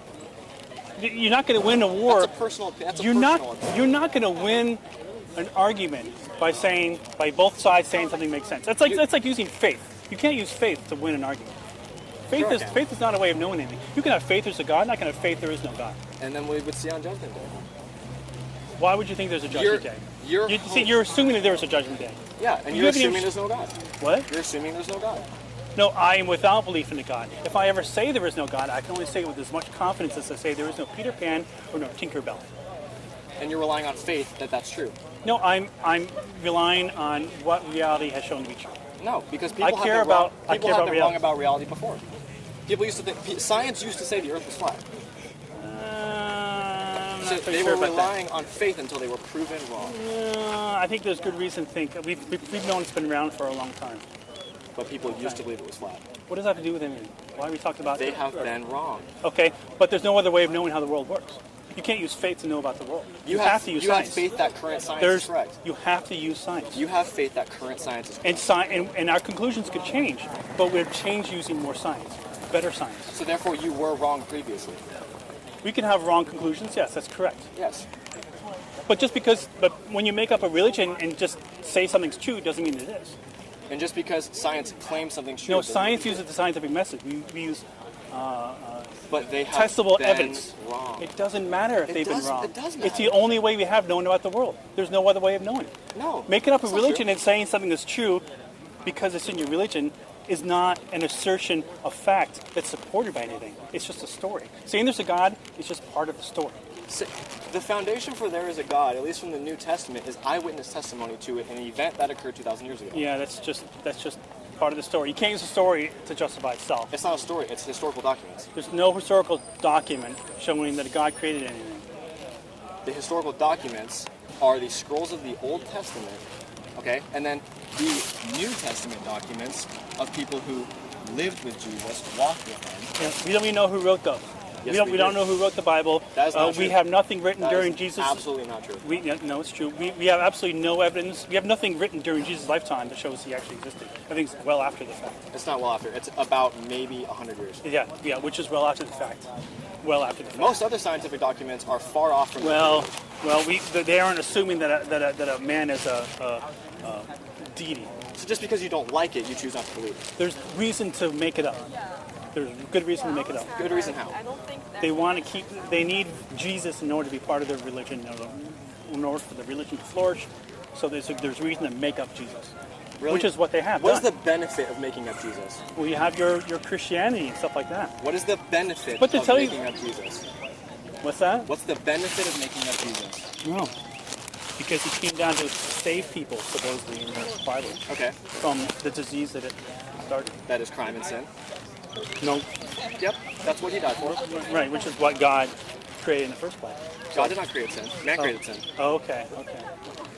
You're not going to win a war. That's a personal opinion. You're not going to win an argument by both sides saying something makes sense. That's like using faith. You can't use faith to win an argument. Sure I can. Faith is not a way of knowing anything. You can have faith there's a God, and I can have faith there is no God. And then we would see on Judgment Day. Why would you think there's a judgment day? You're You're assuming that there's a judgment day. Yeah, and You you're haven't even- assuming there's no God. What? You're assuming there's no God. No, I am without belief in a God. If I ever say there is no God, I can only say it with as much confidence as I say there is no Peter Pan or no Tinkerbell. And you're relying on faith that that's true. No, I'm relying on what reality has shown to be true. No, because I people care have about- been wrong, I people care have about been wrong reality. about reality before. People used to think science used to say the Earth was flat. I'm So not so they sure were about that. relying on faith until they were proven wrong. I think there's good reason to think. We've known it's been around for a long time. But people used to believe it was flat. What does that have to do with anything? Why are we talking about They have been wrong. Okay, but there's no other way of knowing how the world works. You can't use faith to know about the world. You have to use you science. have faith that current science is correct. You have to use science. You have faith that current science is correct. And our conclusions could change, but we've changed using more science, better science. So therefore you were wrong previously. We can have wrong conclusions, yes, that's correct. Yes. But when you make up a religion and just say something's true, doesn't mean it is. And just because science claims something's true. No, doesn't science mean uses the scientific method. We use but they have testable been evidence. wrong. It doesn't matter if It they've been does- wrong. it does It's the matter. only way we have knowing about the world. There's no other way of knowing it. No. Making up a that's not religion true. and saying something is true because it's in your religion is not an assertion of fact that's supported by anything. It's just a story. Saying there's a God is just part of the story. The foundation for there is a God, at least from the New Testament, is eyewitness testimony to an event that occurred 2,000 years ago. Yeah, that's just part of the story. You can't use a story to justify itself. It's not a story, it's historical documents. There's no historical document showing that God created anything. The historical documents are the scrolls of the Old Testament, okay? And then the New Testament documents of people who lived with Jesus, walked with him. Yeah, we don't even know who wrote those. Yes, we don't do. know who wrote the Bible. That is not We true. have nothing written That during is Jesus. absolutely not true. No, it's true. We have absolutely no evidence. We have nothing written during Jesus' lifetime that shows he actually existed. I think it's well after the fact. It's not well after. It's about maybe 100 years. Yeah, which is well after the fact. Well after the fact. Most other scientific documents are far off from They aren't assuming that a man is a deity. So just because you don't like it, you choose not to believe it. There's reason to make it up. There's good reason to make it up. Good reason how? They need Jesus in order to be part of their religion, in order for the religion to flourish. So there's reason to make up Jesus, Really? which is what they have What is done. the benefit of making up Jesus? Well, you have your Christianity and stuff like that. What is the benefit But to of tell you- making up Jesus? What's that? What's the benefit of making up Jesus? No, because he came down to save people, supposedly in the Bible, Okay, from the disease that it started. that is crime and sin. No, Yep, that's what he died for. right, which is what God created in the first place. God did not create sin. Man created sin. Oh, okay.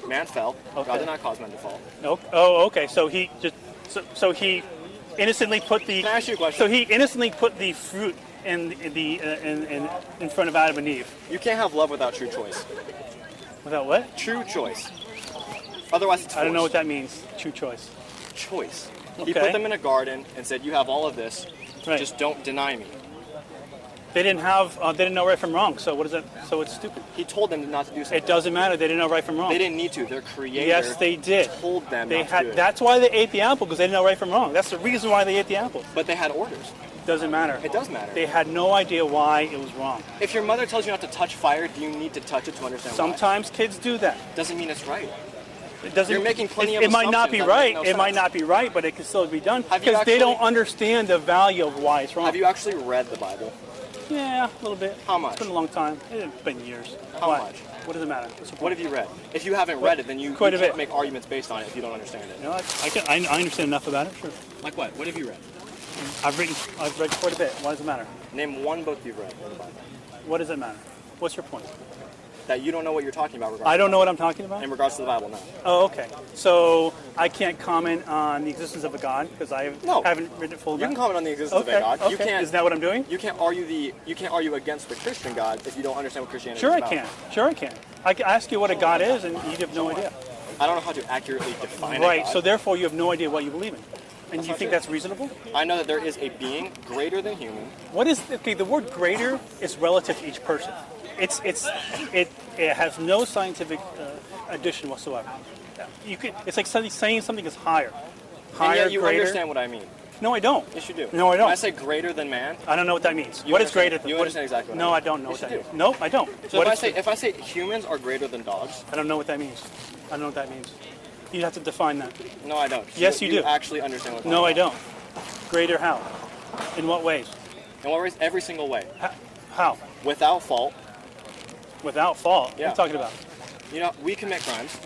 Man fell. Okay. God did not cause man to fall. Okay. So he just so he innocently put the. Can I ask you a question? So he innocently put the fruit in front of Adam and Eve. You can't have love without true choice. Without what? True choice. Otherwise, it's I don't know what forced. that means. True choice. Choice. He Okay. put them in a garden and said, "You have all of this. Right. Just don't deny me." They didn't know right from wrong. So what is that? So it's stupid. He told them not to do something. It doesn't matter. They didn't know right from wrong. They didn't need to. Their creator Yes, they did. told them They not to do had. it. That's why they ate the apple, because they didn't know right from wrong. That's the reason why they ate the apple. But they had orders. Doesn't matter. It does matter. They had no idea why it was wrong. If your mother tells you not to touch fire, do you need to touch it to understand Sometimes kids do that. why? Doesn't mean it's right. It doesn't. You're making plenty it of might not be assumptions that right. make no It might sense. not be right, but it can still be done Have you because they actually- don't understand the value of why it's wrong. Have you actually read the Bible? Yeah, a little bit. How much? It's been a long time. It's been years. How Why? much? What does it matter? What's the What point? have you read? If you haven't read it, then you Quite a can't bit. make arguments based on it if you don't understand it. You know, I understand enough about it. Sure. Like what? What have you read? I've read quite a bit. Why does it matter? Name one book you've read in the Bible. What does it matter? What's your point? that you don't know what you're talking about. I don't know what I'm talking about? In regards to the Bible, no. Oh, okay. So I can't comment on the existence of a God because I No. haven't written it fully. You can comment on the existence Okay. of a God. Okay. You can't. Isn't that what I'm doing? You can't argue against the Christian God if you don't understand what Christianity Sure is I about. can. Sure I can. I can ask you what a God is, and you have no idea. I don't know how to accurately define a Right. God. So therefore, you have no idea what you believe in, and you not think true. that's reasonable? I know that there is a being greater than human. What is okay? The word "greater" is relative to each person. It has no scientific addition whatsoever. It's like saying something is higher. And Higher, yet you greater. understand what I mean. No, I don't. Yes, you do. No, I don't. When I say greater than man, I don't know what that means. You What is understand- greater than? you what understand is, exactly what I No, mean. I don't know Yes, what you that do. means. No, I don't. so What if I say humans are greater than dogs, I don't know what that means. I don't know what that means. You have to define that. no, I don't. Yes, you do. You actually understand what I'm No, I talking don't. Greater how? In what ways? about. In what ways? Every single way. How? Without fault. Without fault. What are Yeah. you talking about? You know, we commit crimes.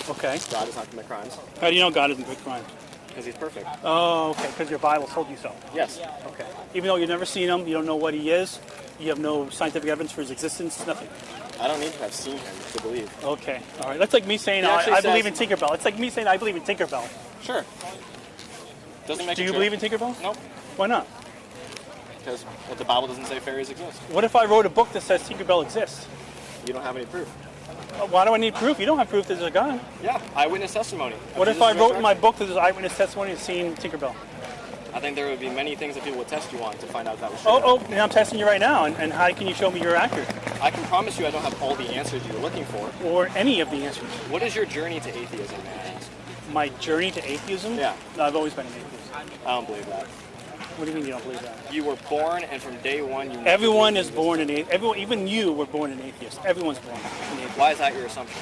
Okay. God does not commit crimes How do you know God doesn't commit crime? because he's perfect. Oh, okay. Because your Bible told you so. Yes. Okay. Even though you've never seen him, you don't know what he is. You have no scientific evidence for his existence. Nothing. I don't need to have seen him to believe. Okay. All right. That's like me saying He actually I believe in says- Tinkerbell. It's like me saying I believe in Tinkerbell. Sure. Doesn't make Do it you true. believe in Tinkerbell? Nope. Why not? Because the Bible doesn't say fairies exist. What if I wrote a book that says Tinkerbell exists? You don't have any proof. Why do I need proof? You don't have proof there's a God. Yeah, eyewitness testimony. What if I wrote in my book that there's eyewitness testimony of seeing Tinkerbell? I think there would be many things that people would test you on to find out if that was true. Oh, now I'm testing you right now, and how can you show me you're accurate? I can promise you I don't have all the answers you're looking for. Or any of the answers? What is your journey to atheism, may I ask? My journey to atheism? Yeah. No, I've always been an atheist. I don't believe that. What do you mean you don't believe that? You were born, and from day one, you never Everyone believed is in born this. an atheist. Everyone, even you were born an atheist. Everyone's born an atheist. Why is that your assumption?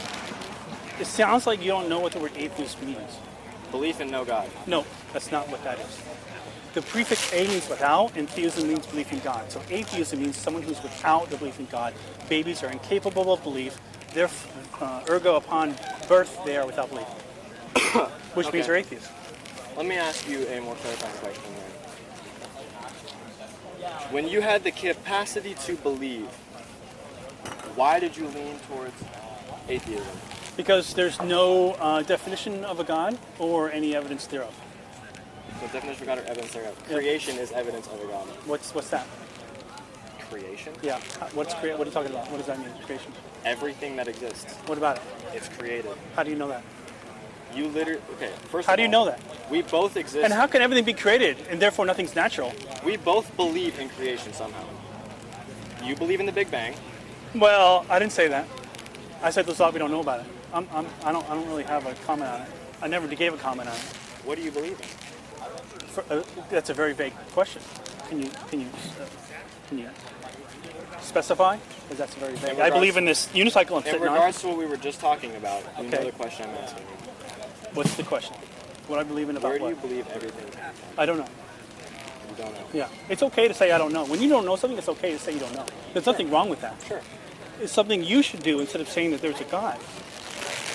It sounds like you don't know what the word atheist means. Belief in no God. No, that's not what that is. The prefix a means without, and theism means belief in God. So atheism means someone who's without the belief in God. Babies are incapable of belief. They're, ergo, upon birth, they are without belief. Which means Okay. they're atheists. Let me ask you a more clarifying question then. When you had the capacity to believe, why did you lean towards atheism? Because there's no definition of a God or any evidence thereof. The definition of God or evidence thereof. Yeah. Creation is evidence of a God. What's that? Creation? Yeah. What are you talking about? What does that mean? Creation. Everything that exists, What about it? it's created. How do you know that? You literally, okay, first How of do you all, know that? We both exist. And how can everything be created and therefore nothing's natural? We both believe in creation somehow. You believe in the Big Bang. Well, I didn't say that. I said there's a lot we don't know about it. I don't really have a comment on it. I never gave a comment on it. What do you believe in? That's a very vague question. Can you specify? Because that's very vague. I regards- believe in this unicycle I'm In sitting on. regards to what we were just talking about, you know Okay. the question I'm asking you. What's the question? What I believe in about Where do what? you believe everything came I don't know. from? You don't know. Yeah, it's okay to say I don't know. When you don't know something, it's okay to say you don't know. There's nothing wrong with that. Sure. It's something you should do instead of saying that there's a God.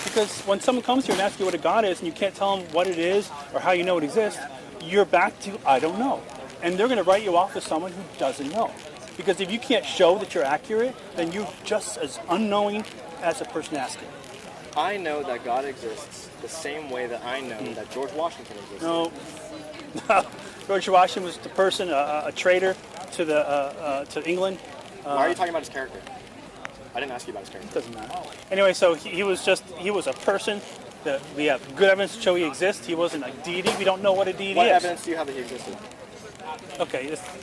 Because when someone comes here and asks you what a God is and you can't tell them what it is or how you know it exists, you're back to I don't know. And they're going to write you off as someone who doesn't know. Because if you can't show that you're accurate, then you're just as unknowing as the person asking. I know that God exists the same way that I know that George Washington exists. No. George Washington was the person, a traitor to England. Why are you talking about his character? I didn't ask you about his character. Doesn't matter. Anyway, so he was a person that we have good evidence to show he exists. He wasn't a deity. We don't know what a deity What is. evidence do you have that he existed? Okay, This that's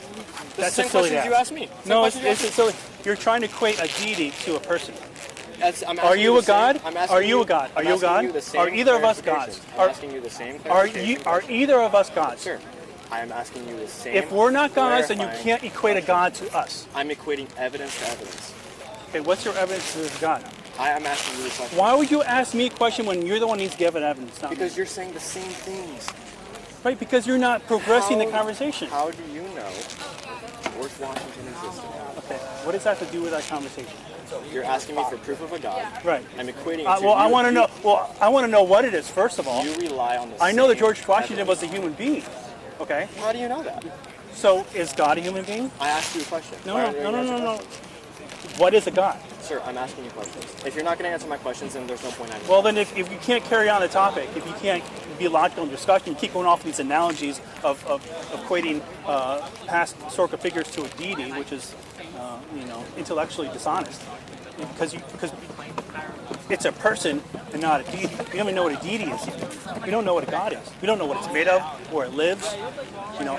is the a same silly question you asked me. Same No, question you it's asked silly. You're trying to equate a deity to a person. me. I'm Are asking you the a god? same- I'm asking Are you a god? Are I'm you a asking god? you the same Are either of us clarification. gods? I'm asking you the same Are clarification. either of us gods? Sure. I am asking you the same. If we're not gods, then you clarifying can't equate a god to us. I'm equating evidence to evidence. Okay, what's your evidence to God? I am asking you the question. Why would you ask me a question when you're the one who needs to give it evidence? Not me? Because you're saying the same things. Right, because you're not progressing the How- conversation. How do you know George Washington existed? Okay, what does that have to do with our conversation? You're asking me for proof of a god. Right. I'm equating it to Well, I you- want to you- know. Well, I want to know what it is first of all. You rely on the I know that same George Washington evidence. was a human being. Okay, How do you know that? so is God a human being? I asked you a question. No, Why no, aren't you no, no, answering no, no. questions? What is a God? Sir, I'm asking you questions. If you're not going to answer my questions, then there's no point in Well, then if you can't carry on the topic, if you can't be logical in discussion, you keep going off these analogies of equating past historical figures to a deity, which is, intellectually dishonest. Because it's a person and not a deity. We don't even know what a deity is yet. We don't know what a God is. We don't know what it's made of, where it lives,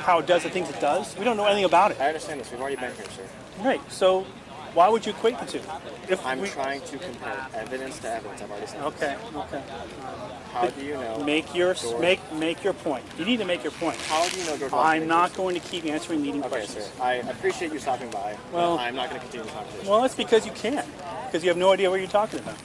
how it does the things it does. We don't know anything about it. I understand this. We've already been here, sir. Right. So why would you equate the two? I'm trying to compare evidence to evidence. I've already said this. Okay. How do you know? Make your point. You need to make your point. How do you know George Washington? I'm not going to keep answering leading Okay, questions. sir. I appreciate you stopping by. Well- I'm not going to continue the conversation. Well, that's because you can't. Because you have no idea what you're talking about.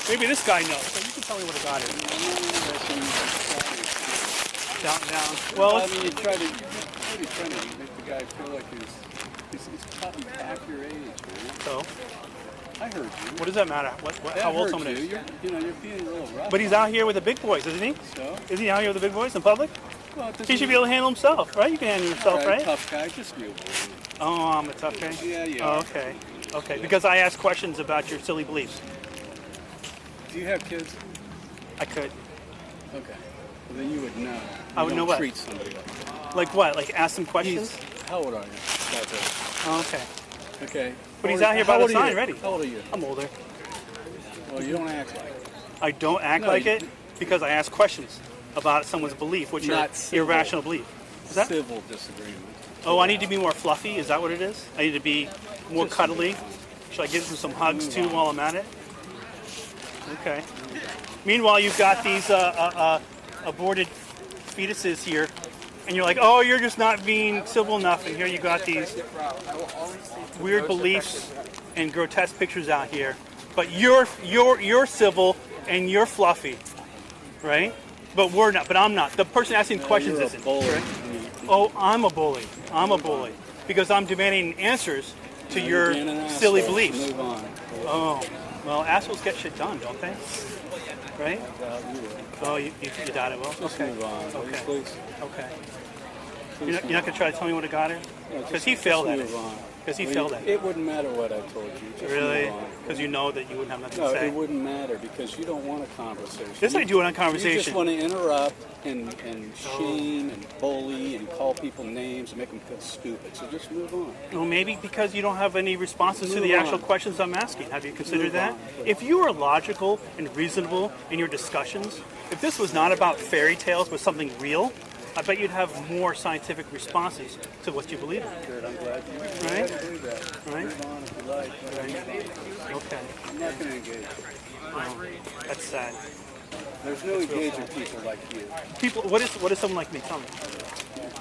Maybe this guy knows. So you can tell me what a God is. Down. Well, I mean, you're trying to make the guy feel like he's cutting half your age, man. so I heard you. what does that matter? How old someone is? You're being a little rough. But he's out here with the big boys, isn't he? So? Is he out here with the big boys in public? Well, it doesn't He should be able to handle himself, right? You can handle yourself, All right? Tough guy, just you. Oh, I'm a tough guy? Yeah, you Oh, are. okay. Because I ask questions about your silly beliefs. Do you have kids? I could. Okay. Well, then you would know. I would You know don't what? treat somebody like that. Like what? Like ask some questions? How old are you? That's it. Oh, okay. Okay. But he's How out here old- by how the old are sign you? ready. How old are you? I'm older. Well, you don't act like it. I don't act No, like you- it because I ask questions about someone's belief, which are Not civil. irrational belief. Is that? Civil disagreement. Oh, I need to be more fluffy. Is that what it is? I need to be more cuddly. Should I give him some hugs too while I'm at it? Okay. Meanwhile, you've got these aborted fetuses here, and you're like, oh, you're just not being civil enough. And here you got these weird beliefs and grotesque pictures out here. But you're civil and you're fluffy, right? But we're not. But I'm not. The person asking questions You're a isn't. bully. Right? Oh, I'm a bully. I'm a bully because I'm demanding answers to your You're being an silly asshole. beliefs. Move on. Oh, well, assholes get shit done, don't they? Right? Oh, you doubt it will? Just Okay. move on, Okay. please. Okay. You're not going to try to tell me what a God is? Because he failed at it. Because he failed at it. It wouldn't matter what I told you. Just Really? move on. Because you know that you wouldn't have nothing No, to say. it wouldn't matter because you don't want a conversation. Yes, I do want a You conversation. just want to interrupt and shame and bully and call people names and make them feel stupid. So just move on. Well, maybe because you don't have any responses to Move the actual on. questions I'm asking. Have you considered Move that? on. If you were logical and reasonable in your discussions, if this was not about fairy tales but something real, I bet you'd have more scientific responses to what you believe in. Good, I'm glad you Right? do that. Right? Move on if you like. Okay. I'm not going to engage. Oh, that's sad. There's no engaging people like you. People, what is someone like me? Tell me.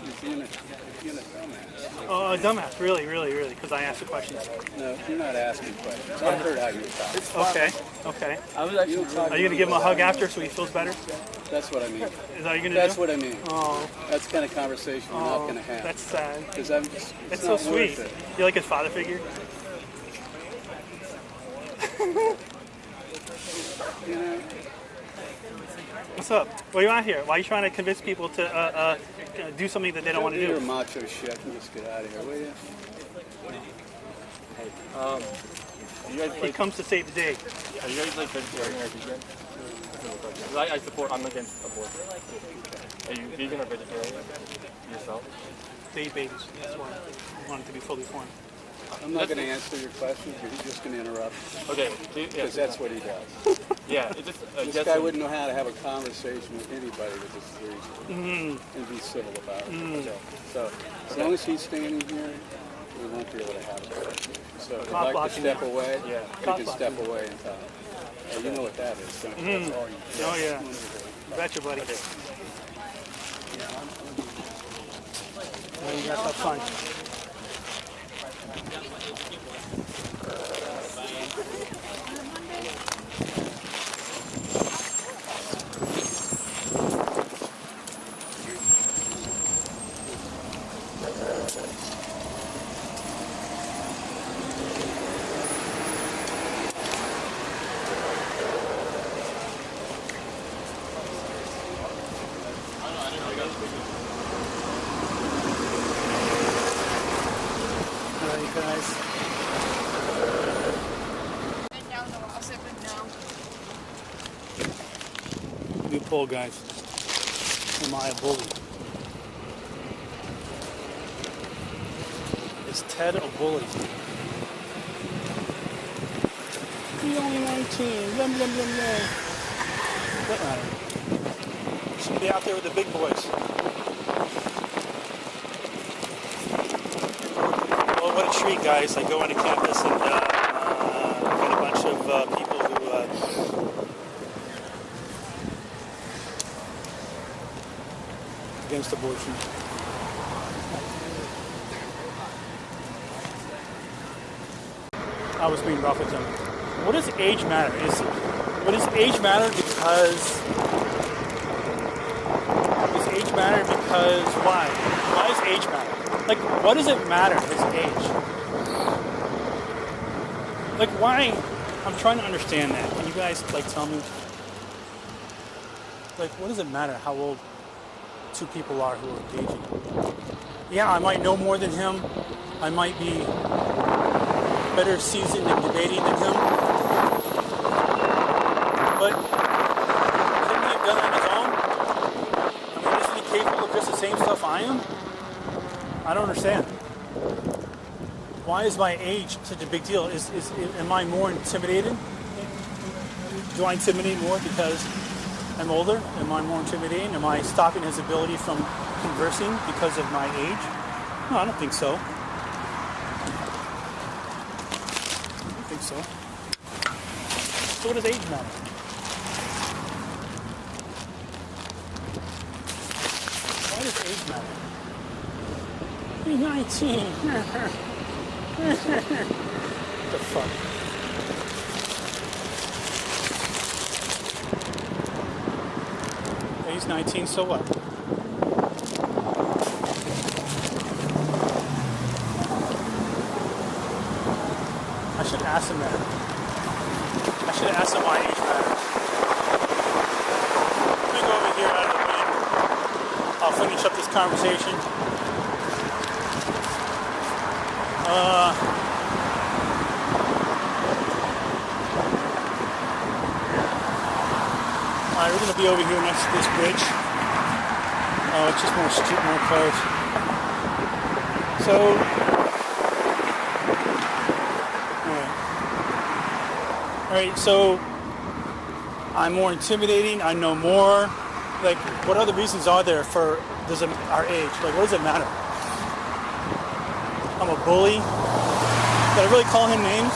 You're being a dumbass. Oh, a dumbass. Really, because I asked the questions. No, you're not asking questions. I heard how you were talking. Okay. You don't talk Are you going to give him a hug after so he feels better? That's what I mean. Is that what you're going to That's do? what I mean. Oh, That's the kind of conversation we're not going to have. that's sad. Because I'm just, That's it's so not sweet. worth it. You like his father figure? You know, What's up? What are you on here? Why are you trying to convince people to do something that they don't want to your do? macho shit. Can just get out of here, will you? You guys He like, comes to save the day. are you guys like vegetarian or vegan? Because I support, I'm against abortion. Are you vegan or vegetarian yourself? They eat babies. That's why I want it to be fully formed. I'm not going to answer your questions. You're just going to interrupt. Okay, Because that's what he does. yeah, it's just This yes guy and- wouldn't know how to have a conversation with anybody that disagrees and be civil about it. Okay. So as long as he's standing here, we won't be able to have it. So if you'd Cop like to blocking step you. away, Yeah. you Cop can blocking step you. away and talk. You know what that is, don't you? That's all you do. Oh, yeah. Betcha, buddy. Well, you guys have fun. guys. And down the wall, sit down. New poll, guys. Am I a bully? Is Ted a bully? He's only 19. Blah, blah, blah, blah. What matter? Should be out there with the big boys. Well, what a treat, guys. I go onto campus and get a bunch of people who against abortion. I was being rough with them. What does age matter? What does age matter because? Does age matter because why? Why does age matter? Like, what does it matter? His age. Like, why? I'm trying to understand that. Can you guys like tell me? Like, what does it matter how old two people are who are engaging? Yeah, I might know more than him. I might be better seasoned in debating than him. But couldn't he have done it on his own? I mean, isn't he capable of just the same stuff I am? I don't understand. Why is my age such a big deal? Am I more intimidated? Do I intimidate more because I'm older? Am I more intimidating? Am I stopping his ability from conversing because of my age? No, I don't think so. I don't think so. So what does age matter? Why does age matter? You're 19. What the fuck? He's 19, so what? I should ask him that. I should ask him why age matters. Let me go over here out of the wind. I'll finish up this conversation. Alright, we're going to be over here next to this bridge. Oh, it's just more street, more cars. So, alright, so I'm more intimidating, I know more. Like, what other reasons are there for our age? Like, what does it matter? I'm a bully. Did I really call him names?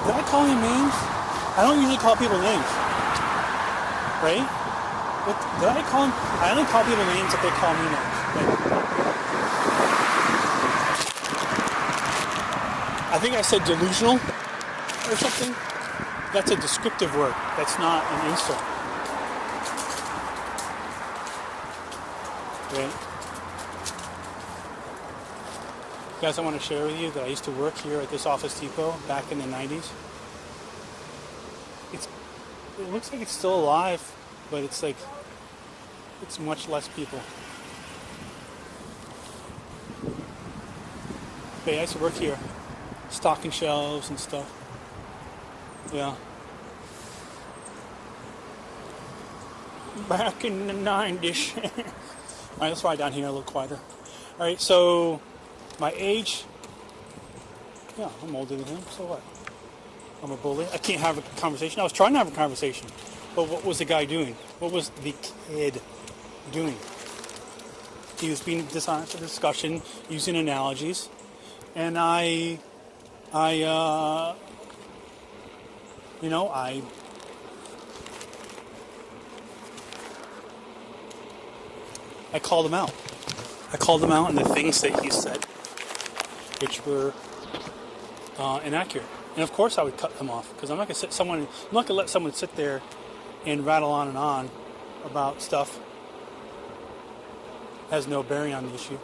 Did I call him names? I don't usually call people names. Right? Did I call him? I only call people names if they call me names. Right? I think I said delusional or something. That's a descriptive word. That's not an insult. Right? Guys, I want to share with you that I used to work here at this Office Depot back in the 90s. It looks like it's still alive, but it's like, it's much less people. Hey, I used to work here, stocking shelves and stuff. Yeah. Back in the 90s. Alright, let's ride down here a little quieter. Alright, so my age, yeah, I'm older than him, so what? I'm a bully. I can't have a conversation. I was trying to have a conversation, but what was the guy doing? What was the kid doing? He was being dishonest in discussion, using analogies, and I called him out. I called him out on the things that he said, which were inaccurate. And of course I would cut them off, because I'm not going to let someone sit there and rattle on and on about stuff that has no bearing on the issue.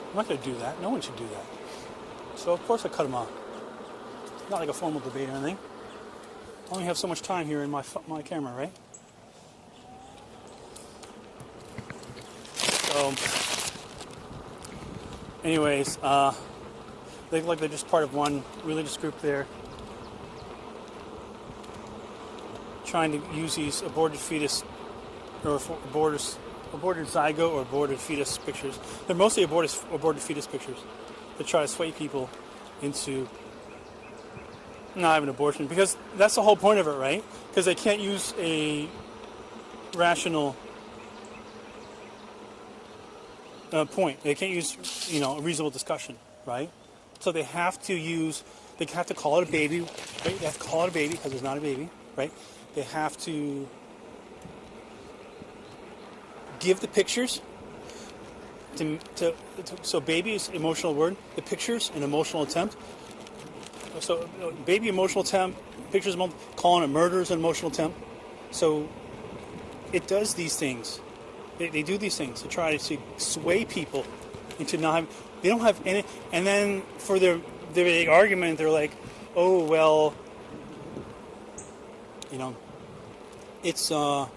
I'm not going to do that. No one should do that. So of course I cut him off. Not like a formal debate or anything. I only have so much time here in my camera, right? So Anyways, they look like they're just part of one religious group there, trying to use these aborted fetus or aborted zygote or aborted fetus pictures. They're mostly aborted fetus pictures to try to sway people into not having an abortion, because that's the whole point of it, right? Because they can't use a rational point. They can't use, a reasonable discussion, right? So they have to call it a baby, right? They have to call it a baby because it's not a baby, right? They have to give the pictures so baby is emotional word, the pictures an emotional attempt. So baby emotional attempt, pictures calling it murder is an emotional attempt. So it does these things. They do these things to try to sway people into not having, they don't have any, and then for their big argument, they're like, oh, well, it's a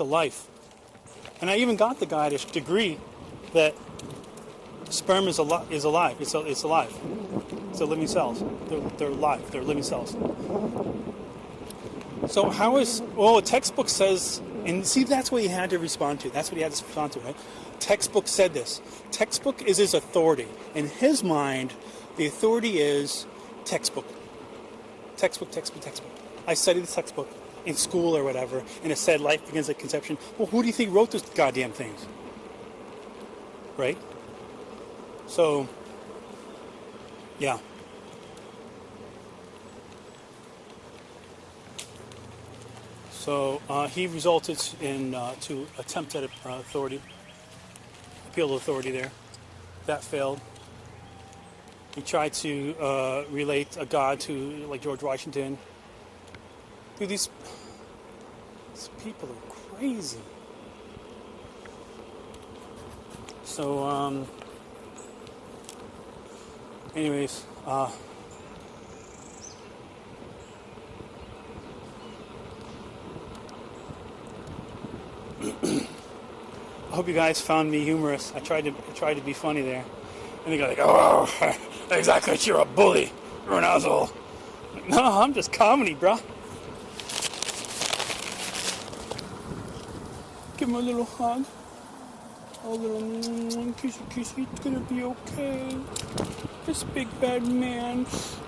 life. And I even got the guy to agree that sperm is alive. It's alive. It's a living cells. They're alive. They're living cells. So a textbook says, and see, that's what he had to respond to. That's what he had to respond to, right? Textbook said this. Textbook is his authority. In his mind, the authority is textbook. Textbook. I studied the textbook in school or whatever, and it said life begins at conception. Well, who do you think wrote those goddamn things? Right? So, yeah. So he resulted in to attempt at authority, appeal to authority there. That failed. He tried to relate a god to like George Washington. Dude, these people are crazy. So, anyways, I hope you guys found me humorous. I tried to be funny there, and they go like, "Oh, exactly, you're a bully, you're an asshole." No, I'm just comedy, bro. Give him a little hug, a little kissy. It's gonna be okay. This big bad man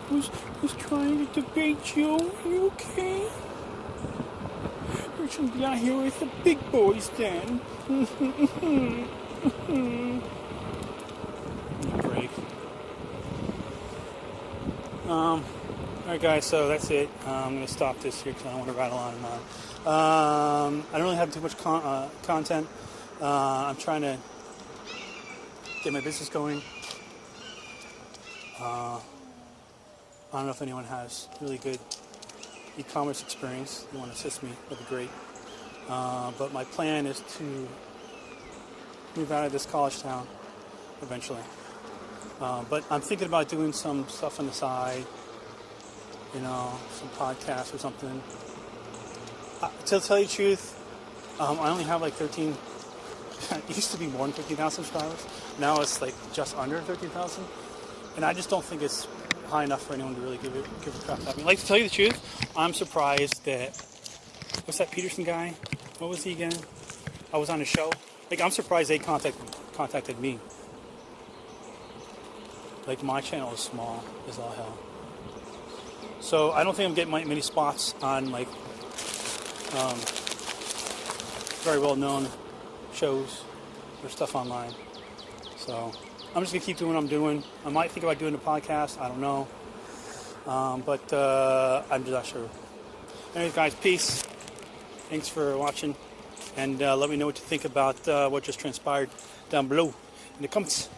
who's trying to debate you. Are you okay? You're gonna be out here with the big boys then. Break. Alright guys, so that's it. I'm going to stop this here because I don't want to rattle on and on. I don't really have too much content. I'm trying to get my business going. I don't know if anyone has really good e-commerce experience. You want to assist me, that'd be great. But my plan is to move out of this college town eventually. But I'm thinking about doing some stuff on the side, some podcasts or something. To tell you the truth, I only have like 13, it used to be more than 13,000 subscribers. Now it's like just under 13,000. And I just don't think it's high enough for anyone to really give a crap about me. Like, to tell you the truth, I'm surprised that, what's that Peterson guy? What was he again? I was on a show. Like, I'm surprised they contacted me. Like, my channel is small as all hell. So I don't think I'm getting many spots on like very well known shows or stuff online. So I'm just gonna keep doing what I'm doing. I might think about doing a podcast, I don't know. But I'm just not sure. Anyways guys, peace. Thanks for watching. And let me know what you think about what just transpired down below in the comments.